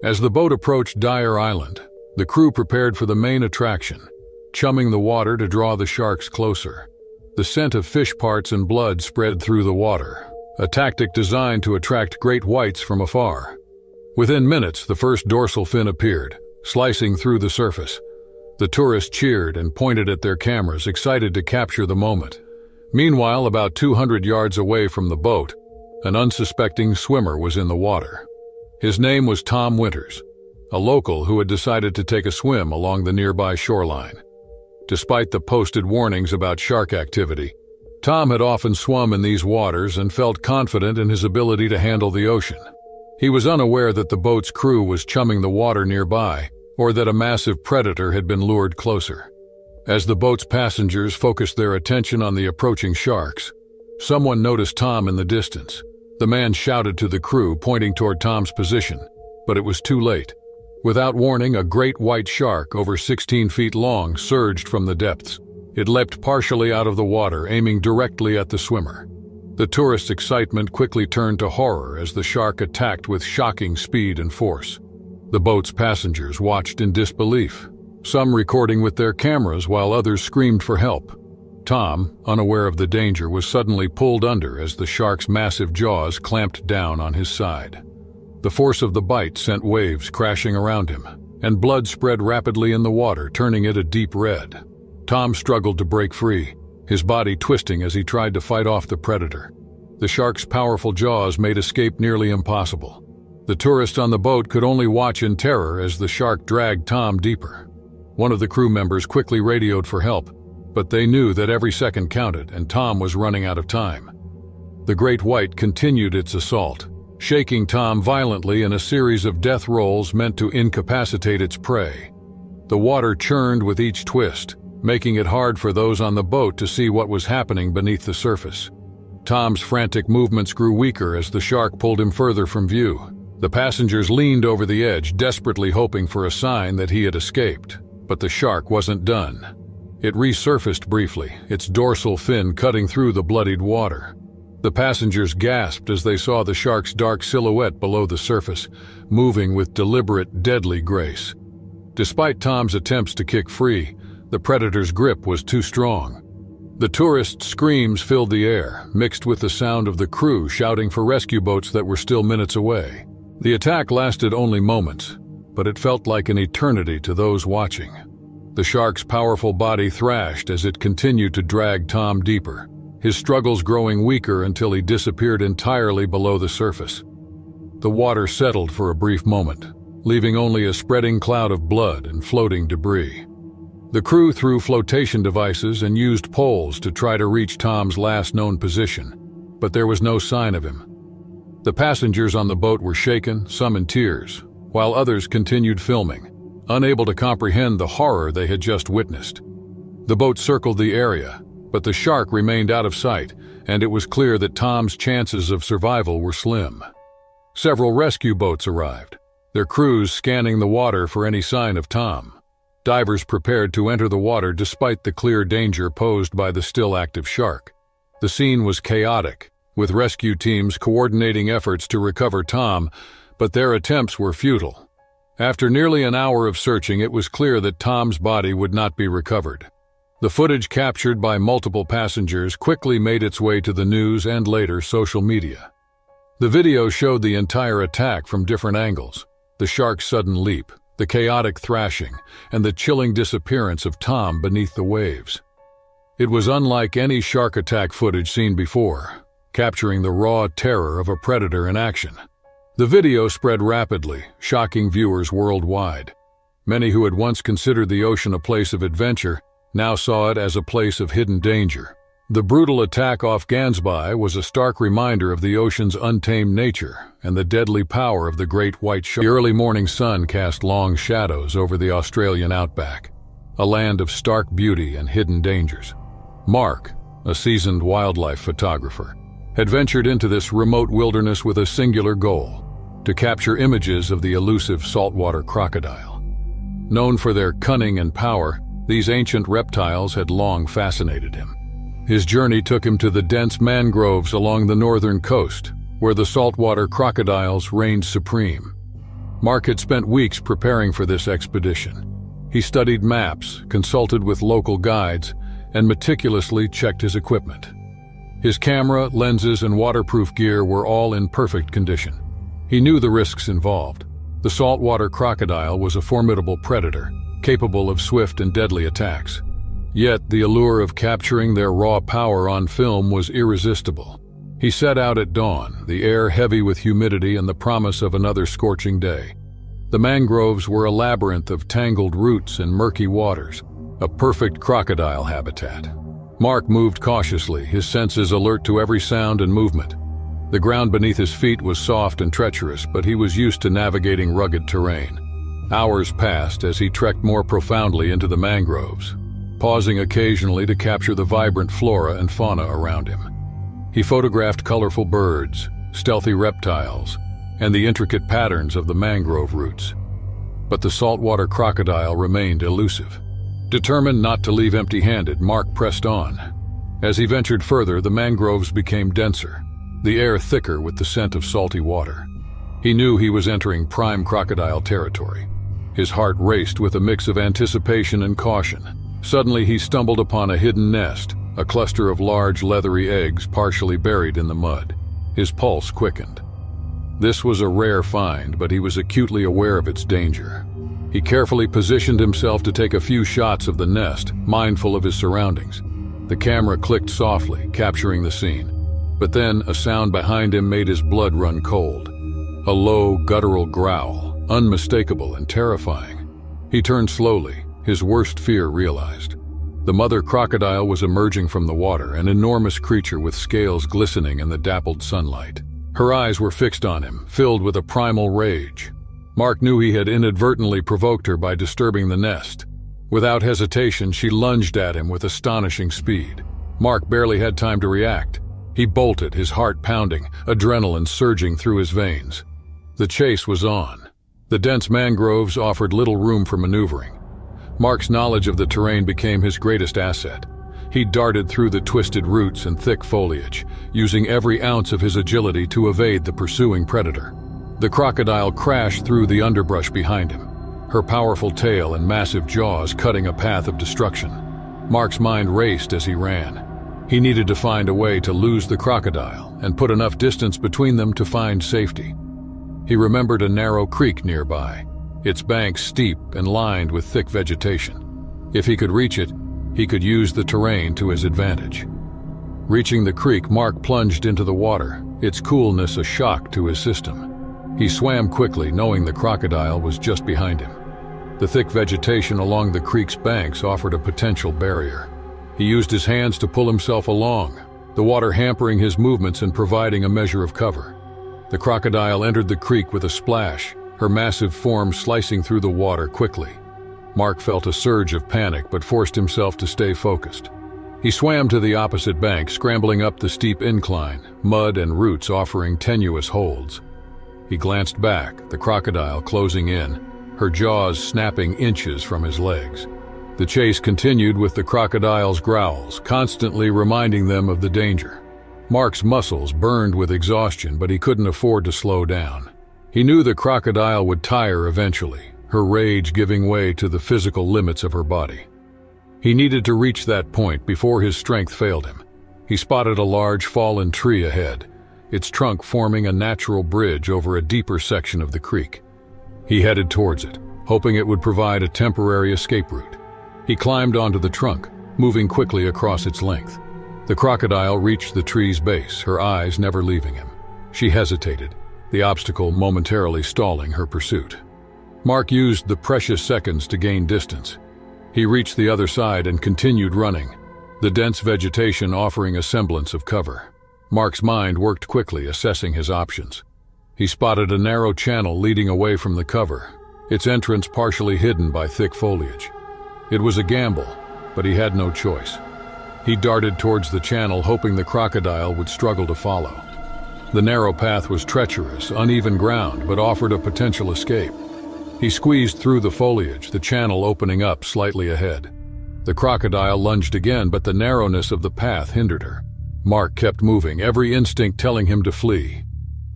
As the boat approached Dyer Island, the crew prepared for the main attraction, chumming the water to draw the sharks closer. The scent of fish parts and blood spread through the water, a tactic designed to attract great whites from afar. Within minutes, the first dorsal fin appeared, slicing through the surface. The tourists cheered and pointed at their cameras, excited to capture the moment. Meanwhile, about 200 yards away from the boat, an unsuspecting swimmer was in the water. His name was Tom Winters, a local who had decided to take a swim along the nearby shoreline. Despite the posted warnings about shark activity, Tom had often swum in these waters and felt confident in his ability to handle the ocean. He was unaware that the boat's crew was chumming the water nearby, or that a massive predator had been lured closer. As the boat's passengers focused their attention on the approaching sharks, someone noticed Tom in the distance. The man shouted to the crew, pointing toward Tom's position, but it was too late. Without warning, a great white shark, over 16 feet long, surged from the depths. It leapt partially out of the water, aiming directly at the swimmer. The tourists' excitement quickly turned to horror as the shark attacked with shocking speed and force. The boat's passengers watched in disbelief, some recording with their cameras while others screamed for help. Tom, unaware of the danger, was suddenly pulled under as the shark's massive jaws clamped down on his side. The force of the bite sent waves crashing around him, and blood spread rapidly in the water, turning it a deep red. Tom struggled to break free, his body twisting as he tried to fight off the predator. The shark's powerful jaws made escape nearly impossible. The tourists on the boat could only watch in terror as the shark dragged Tom deeper. One of the crew members quickly radioed for help, but they knew that every second counted and Tom was running out of time. The great white continued its assault, shaking Tom violently in a series of death rolls meant to incapacitate its prey. The water churned with each twist, making it hard for those on the boat to see what was happening beneath the surface. Tom's frantic movements grew weaker as the shark pulled him further from view. The passengers leaned over the edge, desperately hoping for a sign that he had escaped. But the shark wasn't done. It resurfaced briefly, its dorsal fin cutting through the bloodied water. The passengers gasped as they saw the shark's dark silhouette below the surface, moving with deliberate, deadly grace. Despite Tom's attempts to kick free, the predator's grip was too strong. The tourists' screams filled the air, mixed with the sound of the crew shouting for rescue boats that were still minutes away. The attack lasted only moments, but it felt like an eternity to those watching. The shark's powerful body thrashed as it continued to drag Tom deeper, his struggles growing weaker until he disappeared entirely below the surface. The water settled for a brief moment, leaving only a spreading cloud of blood and floating debris. The crew threw flotation devices and used poles to try to reach Tom's last known position, but there was no sign of him. The passengers on the boat were shaken, some in tears, while others continued filming, unable to comprehend the horror they had just witnessed. The boat circled the area, but the shark remained out of sight, and it was clear that Tom's chances of survival were slim. Several rescue boats arrived, their crews scanning the water for any sign of Tom. Divers prepared to enter the water despite the clear danger posed by the still active shark. The scene was chaotic, with rescue teams coordinating efforts to recover Tom, but their attempts were futile. After nearly an hour of searching, it was clear that Tom's body would not be recovered. The footage captured by multiple passengers quickly made its way to the news and later social media. The video showed the entire attack from different angles: the shark's sudden leap, the chaotic thrashing, and the chilling disappearance of Tom beneath the waves. It was unlike any shark attack footage seen before, capturing the raw terror of a predator in action. The video spread rapidly, shocking viewers worldwide. Many who had once considered the ocean a place of adventure now saw it as a place of hidden danger. The brutal attack off Gansby was a stark reminder of the ocean's untamed nature and the deadly power of the great white shark. The early morning sun cast long shadows over the Australian outback, a land of stark beauty and hidden dangers. Mark, a seasoned wildlife photographer, had ventured into this remote wilderness with a singular goal: to capture images of the elusive saltwater crocodile. Known for their cunning and power, these ancient reptiles had long fascinated him. His journey took him to the dense mangroves along the northern coast, where the saltwater crocodiles reigned supreme. Mark had spent weeks preparing for this expedition. He studied maps, consulted with local guides, and meticulously checked his equipment. His camera, lenses, and waterproof gear were all in perfect condition. He knew the risks involved. The saltwater crocodile was a formidable predator, capable of swift and deadly attacks. Yet the allure of capturing their raw power on film was irresistible. He set out at dawn, the air heavy with humidity and the promise of another scorching day. The mangroves were a labyrinth of tangled roots and murky waters, a perfect crocodile habitat. Mark moved cautiously, his senses alert to every sound and movement. The ground beneath his feet was soft and treacherous, but he was used to navigating rugged terrain. Hours passed as he trekked more profoundly into the mangroves, pausing occasionally to capture the vibrant flora and fauna around him. He photographed colorful birds, stealthy reptiles, and the intricate patterns of the mangrove roots. But the saltwater crocodile remained elusive. Determined not to leave empty-handed, Mark pressed on. As he ventured further, the mangroves became denser, the air thicker with the scent of salty water. He knew he was entering prime crocodile territory. His heart raced with a mix of anticipation and caution. Suddenly he stumbled upon a hidden nest, a cluster of large leathery eggs partially buried in the mud. His pulse quickened. This was a rare find, but he was acutely aware of its danger. He carefully positioned himself to take a few shots of the nest, mindful of his surroundings. The camera clicked softly, capturing the scene. But then a sound behind him made his blood run cold. A low, guttural growl, unmistakable and terrifying. He turned slowly, his worst fear realized. The mother crocodile was emerging from the water, an enormous creature with scales glistening in the dappled sunlight. Her eyes were fixed on him, filled with a primal rage. Mark knew he had inadvertently provoked her by disturbing the nest. Without hesitation, she lunged at him with astonishing speed. Mark barely had time to react. He bolted, his heart pounding, adrenaline surging through his veins. The chase was on. The dense mangroves offered little room for maneuvering. Mark's knowledge of the terrain became his greatest asset. He darted through the twisted roots and thick foliage, using every ounce of his agility to evade the pursuing predator. The crocodile crashed through the underbrush behind him, her powerful tail and massive jaws cutting a path of destruction. Mark's mind raced as he ran. He needed to find a way to lose the crocodile and put enough distance between them to find safety. He remembered a narrow creek nearby, its banks steep and lined with thick vegetation. If he could reach it, he could use the terrain to his advantage. Reaching the creek, Mark plunged into the water, its coolness a shock to his system. He swam quickly, knowing the crocodile was just behind him. The thick vegetation along the creek's banks offered a potential barrier. He used his hands to pull himself along, the water hampering his movements and providing a measure of cover. The crocodile entered the creek with a splash, her massive form slicing through the water quickly. Mark felt a surge of panic but forced himself to stay focused. He swam to the opposite bank, scrambling up the steep incline, mud and roots offering tenuous holds. He glanced back, the crocodile closing in, her jaws snapping inches from his legs. The chase continued with the crocodile's growls, constantly reminding them of the danger. Mark's muscles burned with exhaustion, but he couldn't afford to slow down. He knew the crocodile would tire eventually, her rage giving way to the physical limits of her body. He needed to reach that point before his strength failed him. He spotted a large fallen tree ahead, its trunk forming a natural bridge over a deeper section of the creek. He headed towards it, hoping it would provide a temporary escape route. He climbed onto the trunk, moving quickly across its length. The crocodile reached the tree's base, her eyes never leaving him. She hesitated, the obstacle momentarily stalling her pursuit. Mark used the precious seconds to gain distance. He reached the other side and continued running, the dense vegetation offering a semblance of cover. Mark's mind worked quickly, assessing his options. He spotted a narrow channel leading away from the cover, its entrance partially hidden by thick foliage. It was a gamble, but he had no choice. He darted towards the channel, hoping the crocodile would struggle to follow. The narrow path was treacherous, uneven ground, but offered a potential escape. He squeezed through the foliage, the channel opening up slightly ahead. The crocodile lunged again, but the narrowness of the path hindered her. Mark kept moving, every instinct telling him to flee.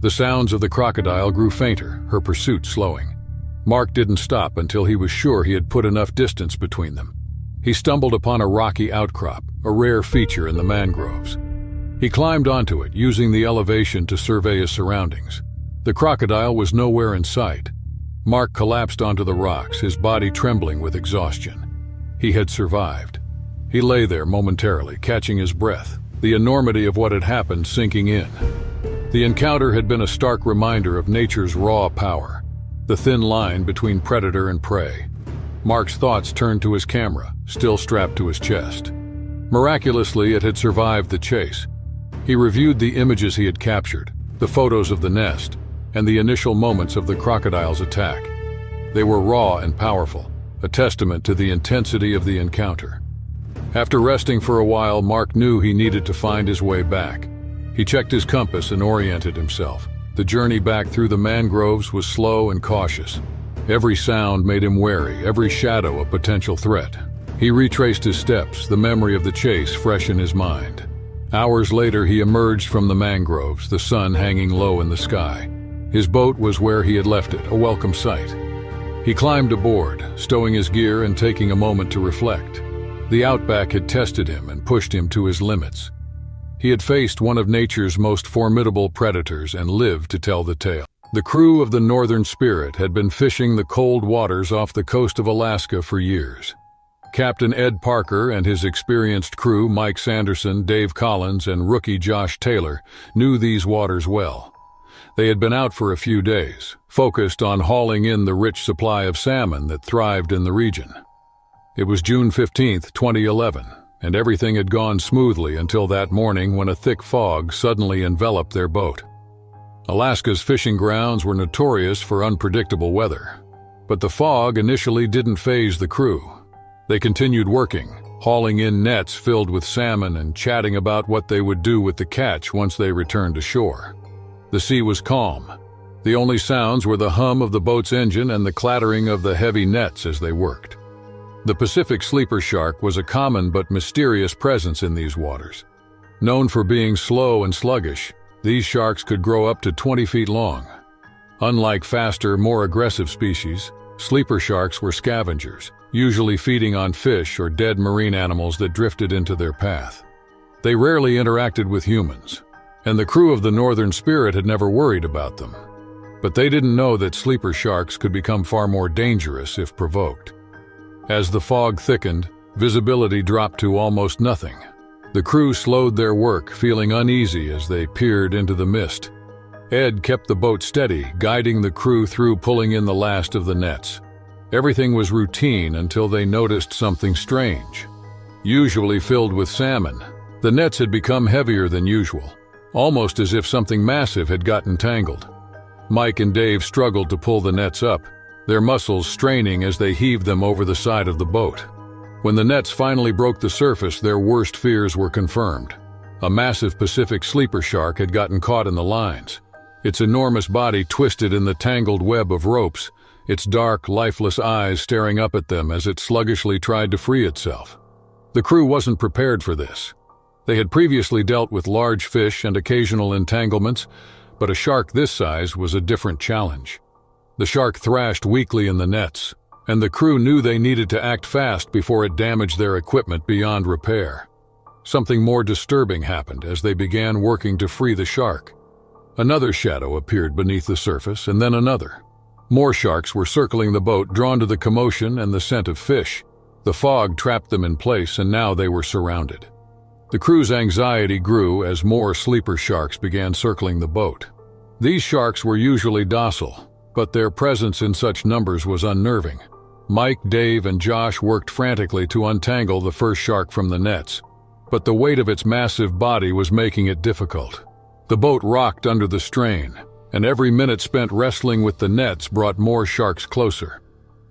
The sounds of the crocodile grew fainter, her pursuit slowing. Mark didn't stop until he was sure he had put enough distance between them. He stumbled upon a rocky outcrop, a rare feature in the mangroves. He climbed onto it, using the elevation to survey his surroundings. The crocodile was nowhere in sight. Mark collapsed onto the rocks, his body trembling with exhaustion. He had survived. He lay there momentarily, catching his breath, the enormity of what had happened sinking in. The encounter had been a stark reminder of nature's raw power, the thin line between predator and prey. Mark's thoughts turned to his camera, still strapped to his chest. Miraculously, it had survived the chase. He reviewed the images he had captured, the photos of the nest, and the initial moments of the crocodile's attack. They were raw and powerful, a testament to the intensity of the encounter. After resting for a while, Mark knew he needed to find his way back. He checked his compass and oriented himself. The journey back through the mangroves was slow and cautious. Every sound made him wary, every shadow a potential threat. He retraced his steps, the memory of the chase fresh in his mind. Hours later, he emerged from the mangroves, the sun hanging low in the sky. His boat was where he had left it, a welcome sight. He climbed aboard, stowing his gear and taking a moment to reflect. The outback had tested him and pushed him to his limits. He had faced one of nature's most formidable predators and lived to tell the tale. The crew of the Northern Spirit had been fishing the cold waters off the coast of Alaska for years. Captain Ed Parker and his experienced crew, Mike Sanderson, Dave Collins, and rookie Josh Taylor, knew these waters well. They had been out for a few days, focused on hauling in the rich supply of salmon that thrived in the region. It was June 15, 2011, and everything had gone smoothly until that morning when a thick fog suddenly enveloped their boat. Alaska's fishing grounds were notorious for unpredictable weather, but the fog initially didn't faze the crew. They continued working, hauling in nets filled with salmon and chatting about what they would do with the catch once they returned to shore. The sea was calm. The only sounds were the hum of the boat's engine and the clattering of the heavy nets as they worked. The Pacific sleeper shark was a common but mysterious presence in these waters. Known for being slow and sluggish, these sharks could grow up to 20 feet long. Unlike faster, more aggressive species, sleeper sharks were scavengers, usually feeding on fish or dead marine animals that drifted into their path. They rarely interacted with humans, and the crew of the Northern Spirit had never worried about them. But they didn't know that sleeper sharks could become far more dangerous if provoked. As the fog thickened, visibility dropped to almost nothing. The crew slowed their work, feeling uneasy as they peered into the mist. Ed kept the boat steady, guiding the crew through pulling in the last of the nets. Everything was routine until they noticed something strange. Usually filled with salmon, the nets had become heavier than usual, almost as if something massive had gotten tangled. Mike and Dave struggled to pull the nets up, their muscles straining as they heaved them over the side of the boat. When the nets finally broke the surface, their worst fears were confirmed. A massive Pacific sleeper shark had gotten caught in the lines, its enormous body twisted in the tangled web of ropes, its dark, lifeless eyes staring up at them as it sluggishly tried to free itself. The crew wasn't prepared for this. They had previously dealt with large fish and occasional entanglements, but a shark this size was a different challenge. The shark thrashed weakly in the nets, and the crew knew they needed to act fast before it damaged their equipment beyond repair. Something more disturbing happened as they began working to free the shark. Another shadow appeared beneath the surface, and then another. More sharks were circling the boat, drawn to the commotion and the scent of fish. The fog trapped them in place, and now they were surrounded. The crew's anxiety grew as more sleeper sharks began circling the boat. These sharks were usually docile, but their presence in such numbers was unnerving. Mike, Dave, and Josh worked frantically to untangle the first shark from the nets, but the weight of its massive body was making it difficult. The boat rocked under the strain, and every minute spent wrestling with the nets brought more sharks closer.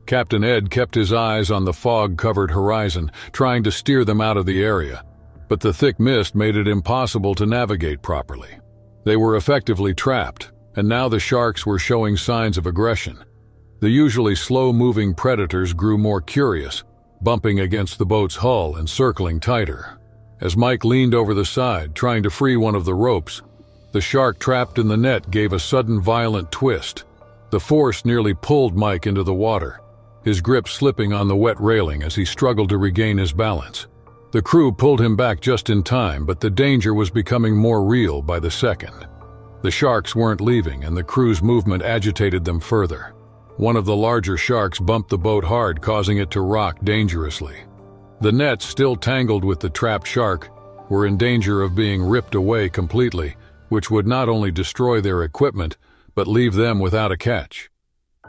Captain Ed kept his eyes on the fog-covered horizon, trying to steer them out of the area, but the thick mist made it impossible to navigate properly. They were effectively trapped, and now the sharks were showing signs of aggression. The usually slow-moving predators grew more curious, bumping against the boat's hull and circling tighter. As Mike leaned over the side, trying to free one of the ropes, The shark trapped in the net gave a sudden violent twist. The force nearly pulled Mike into the water, his grip slipping on the wet railing as he struggled to regain his balance. The crew pulled him back just in time, but the danger was becoming more real by the second. The sharks weren't leaving, and the crew's movement agitated them further. One of the larger sharks bumped the boat hard, causing it to rock dangerously. The nets, still tangled with the trapped shark, were in danger of being ripped away completely, which would not only destroy their equipment, but leave them without a catch.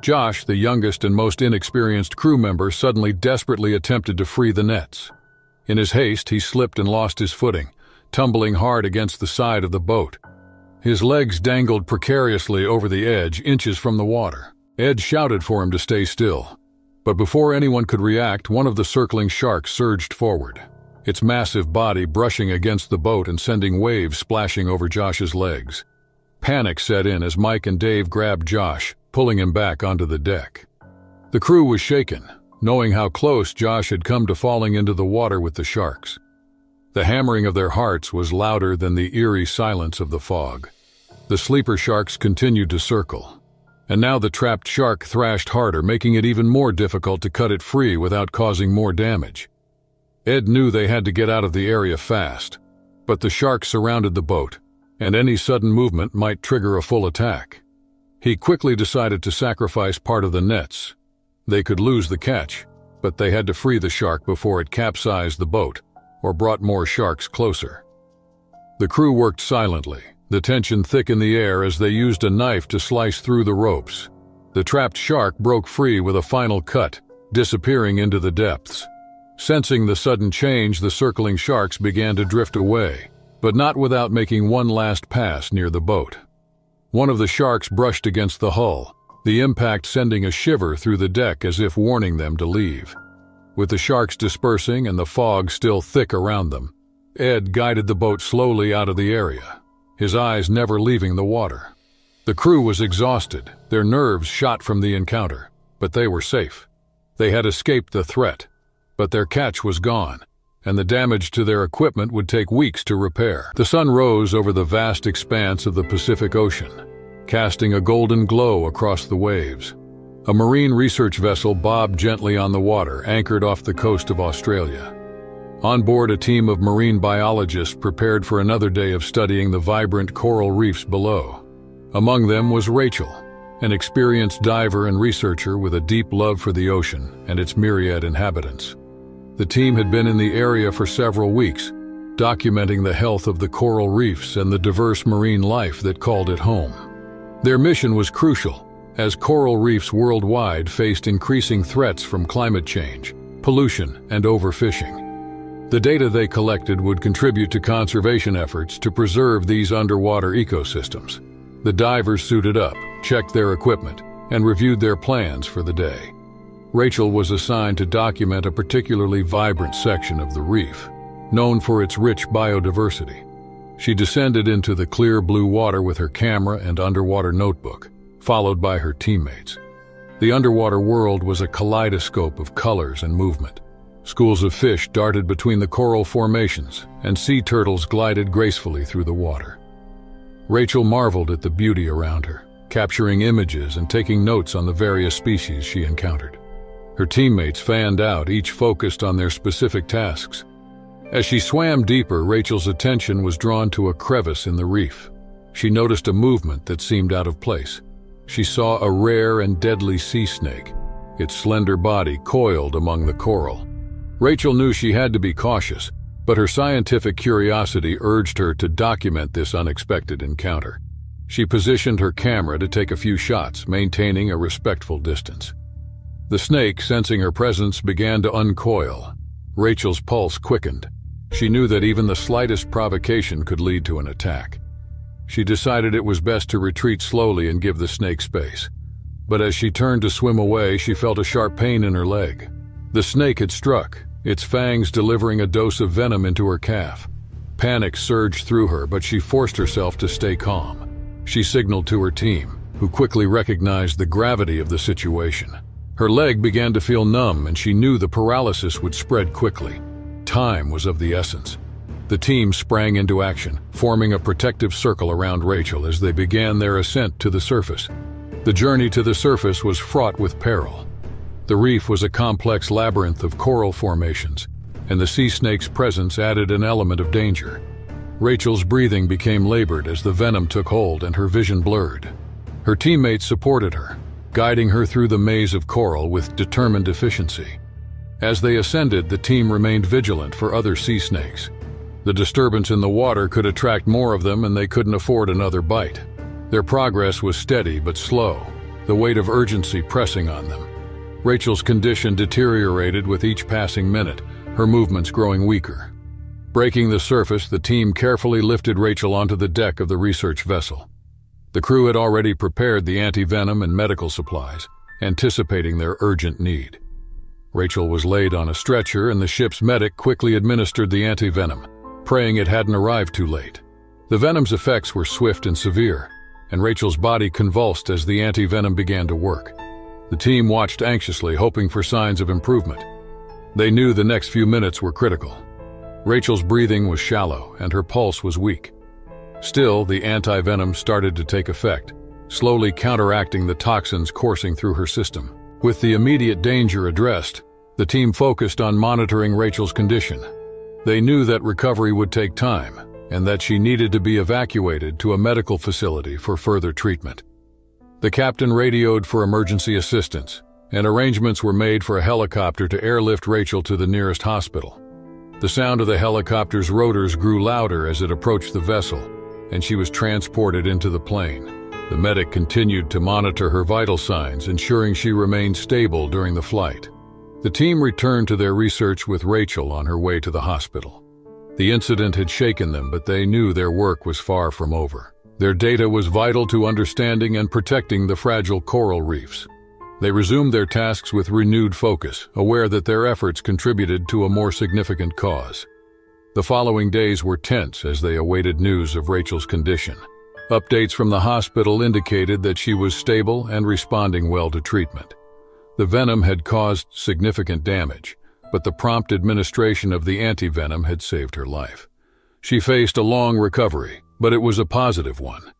Josh, the youngest and most inexperienced crew member, suddenly desperately attempted to free the nets. In his haste, he slipped and lost his footing, tumbling hard against the side of the boat. His legs dangled precariously over the edge, inches from the water. Ed shouted for him to stay still. But before anyone could react, one of the circling sharks surged forward, its massive body brushing against the boat and sending waves splashing over Josh's legs. Panic set in as Mike and Dave grabbed Josh, pulling him back onto the deck. The crew was shaken, knowing how close Josh had come to falling into the water with the sharks. The hammering of their hearts was louder than the eerie silence of the fog. The sleeper sharks continued to circle, and now the trapped shark thrashed harder, making it even more difficult to cut it free without causing more damage. Ed knew they had to get out of the area fast, but the sharks surrounded the boat, and any sudden movement might trigger a full attack. He quickly decided to sacrifice part of the nets. They could lose the catch, but they had to free the shark before it capsized the boat or brought more sharks closer. The crew worked silently, the tension thick in the air as they used a knife to slice through the ropes. The trapped shark broke free with a final cut, disappearing into the depths. Sensing the sudden change, the circling sharks began to drift away, but not without making one last pass near the boat. One of the sharks brushed against the hull, the impact sending a shiver through the deck as if warning them to leave. With the sharks dispersing and the fog still thick around them, Ed guided the boat slowly out of the area, his eyes never leaving the water. The crew was exhausted, their nerves shot from the encounter, but they were safe. They had escaped the threat, but their catch was gone, and the damage to their equipment would take weeks to repair. The sun rose over the vast expanse of the Pacific Ocean, casting a golden glow across the waves. A marine research vessel bobbed gently on the water, anchored off the coast of Australia. On board, a team of marine biologists prepared for another day of studying the vibrant coral reefs below. Among them was Rachel, an experienced diver and researcher with a deep love for the ocean and its myriad inhabitants. The team had been in the area for several weeks, documenting the health of the coral reefs and the diverse marine life that called it home. Their mission was crucial, as coral reefs worldwide faced increasing threats from climate change, pollution, and overfishing. The data they collected would contribute to conservation efforts to preserve these underwater ecosystems. The divers suited up, checked their equipment, and reviewed their plans for the day. Rachel was assigned to document a particularly vibrant section of the reef, known for its rich biodiversity. She descended into the clear blue water with her camera and underwater notebook, followed by her teammates. The underwater world was a kaleidoscope of colors and movement. Schools of fish darted between the coral formations, and sea turtles glided gracefully through the water. Rachel marveled at the beauty around her, capturing images and taking notes on the various species she encountered. Her teammates fanned out, each focused on their specific tasks. As she swam deeper, Rachel's attention was drawn to a crevice in the reef. She noticed a movement that seemed out of place. She saw a rare and deadly sea snake, its slender body coiled among the coral. Rachel knew she had to be cautious, but her scientific curiosity urged her to document this unexpected encounter. She positioned her camera to take a few shots, maintaining a respectful distance. The snake, sensing her presence, began to uncoil. Rachel's pulse quickened. She knew that even the slightest provocation could lead to an attack. She decided it was best to retreat slowly and give the snake space. But as she turned to swim away, she felt a sharp pain in her leg. The snake had struck, its fangs delivering a dose of venom into her calf. Panic surged through her, but she forced herself to stay calm. She signaled to her team, who quickly recognized the gravity of the situation. Her leg began to feel numb, and she knew the paralysis would spread quickly. Time was of the essence. The team sprang into action, forming a protective circle around Rachel as they began their ascent to the surface. The journey to the surface was fraught with peril. The reef was a complex labyrinth of coral formations, and the sea snake's presence added an element of danger. Rachel's breathing became labored as the venom took hold and her vision blurred. Her teammates supported her, guiding her through the maze of coral with determined efficiency. As they ascended, the team remained vigilant for other sea snakes. The disturbance in the water could attract more of them, and they couldn't afford another bite. Their progress was steady but slow, the weight of urgency pressing on them. Rachel's condition deteriorated with each passing minute, her movements growing weaker. Breaking the surface, the team carefully lifted Rachel onto the deck of the research vessel. The crew had already prepared the anti-venom and medical supplies, anticipating their urgent need. Rachel was laid on a stretcher, and the ship's medic quickly administered the anti-venom, praying it hadn't arrived too late. The venom's effects were swift and severe, and Rachel's body convulsed as the anti-venom began to work. The team watched anxiously, hoping for signs of improvement. They knew the next few minutes were critical. Rachel's breathing was shallow, and her pulse was weak. Still, the anti-venom started to take effect, slowly counteracting the toxins coursing through her system. With the immediate danger addressed, the team focused on monitoring Rachel's condition. They knew that recovery would take time, and that she needed to be evacuated to a medical facility for further treatment. The captain radioed for emergency assistance, and arrangements were made for a helicopter to airlift Rachel to the nearest hospital. The sound of the helicopter's rotors grew louder as it approached the vessel, and she was transported into the plane. The medic continued to monitor her vital signs, ensuring she remained stable during the flight. The team returned to their research with Rachel on her way to the hospital. The incident had shaken them, but they knew their work was far from over. Their data was vital to understanding and protecting the fragile coral reefs. They resumed their tasks with renewed focus, aware that their efforts contributed to a more significant cause. The following days were tense as they awaited news of Rachel's condition. Updates from the hospital indicated that she was stable and responding well to treatment. The venom had caused significant damage, but the prompt administration of the anti-venom had saved her life. She faced a long recovery, but it was a positive one.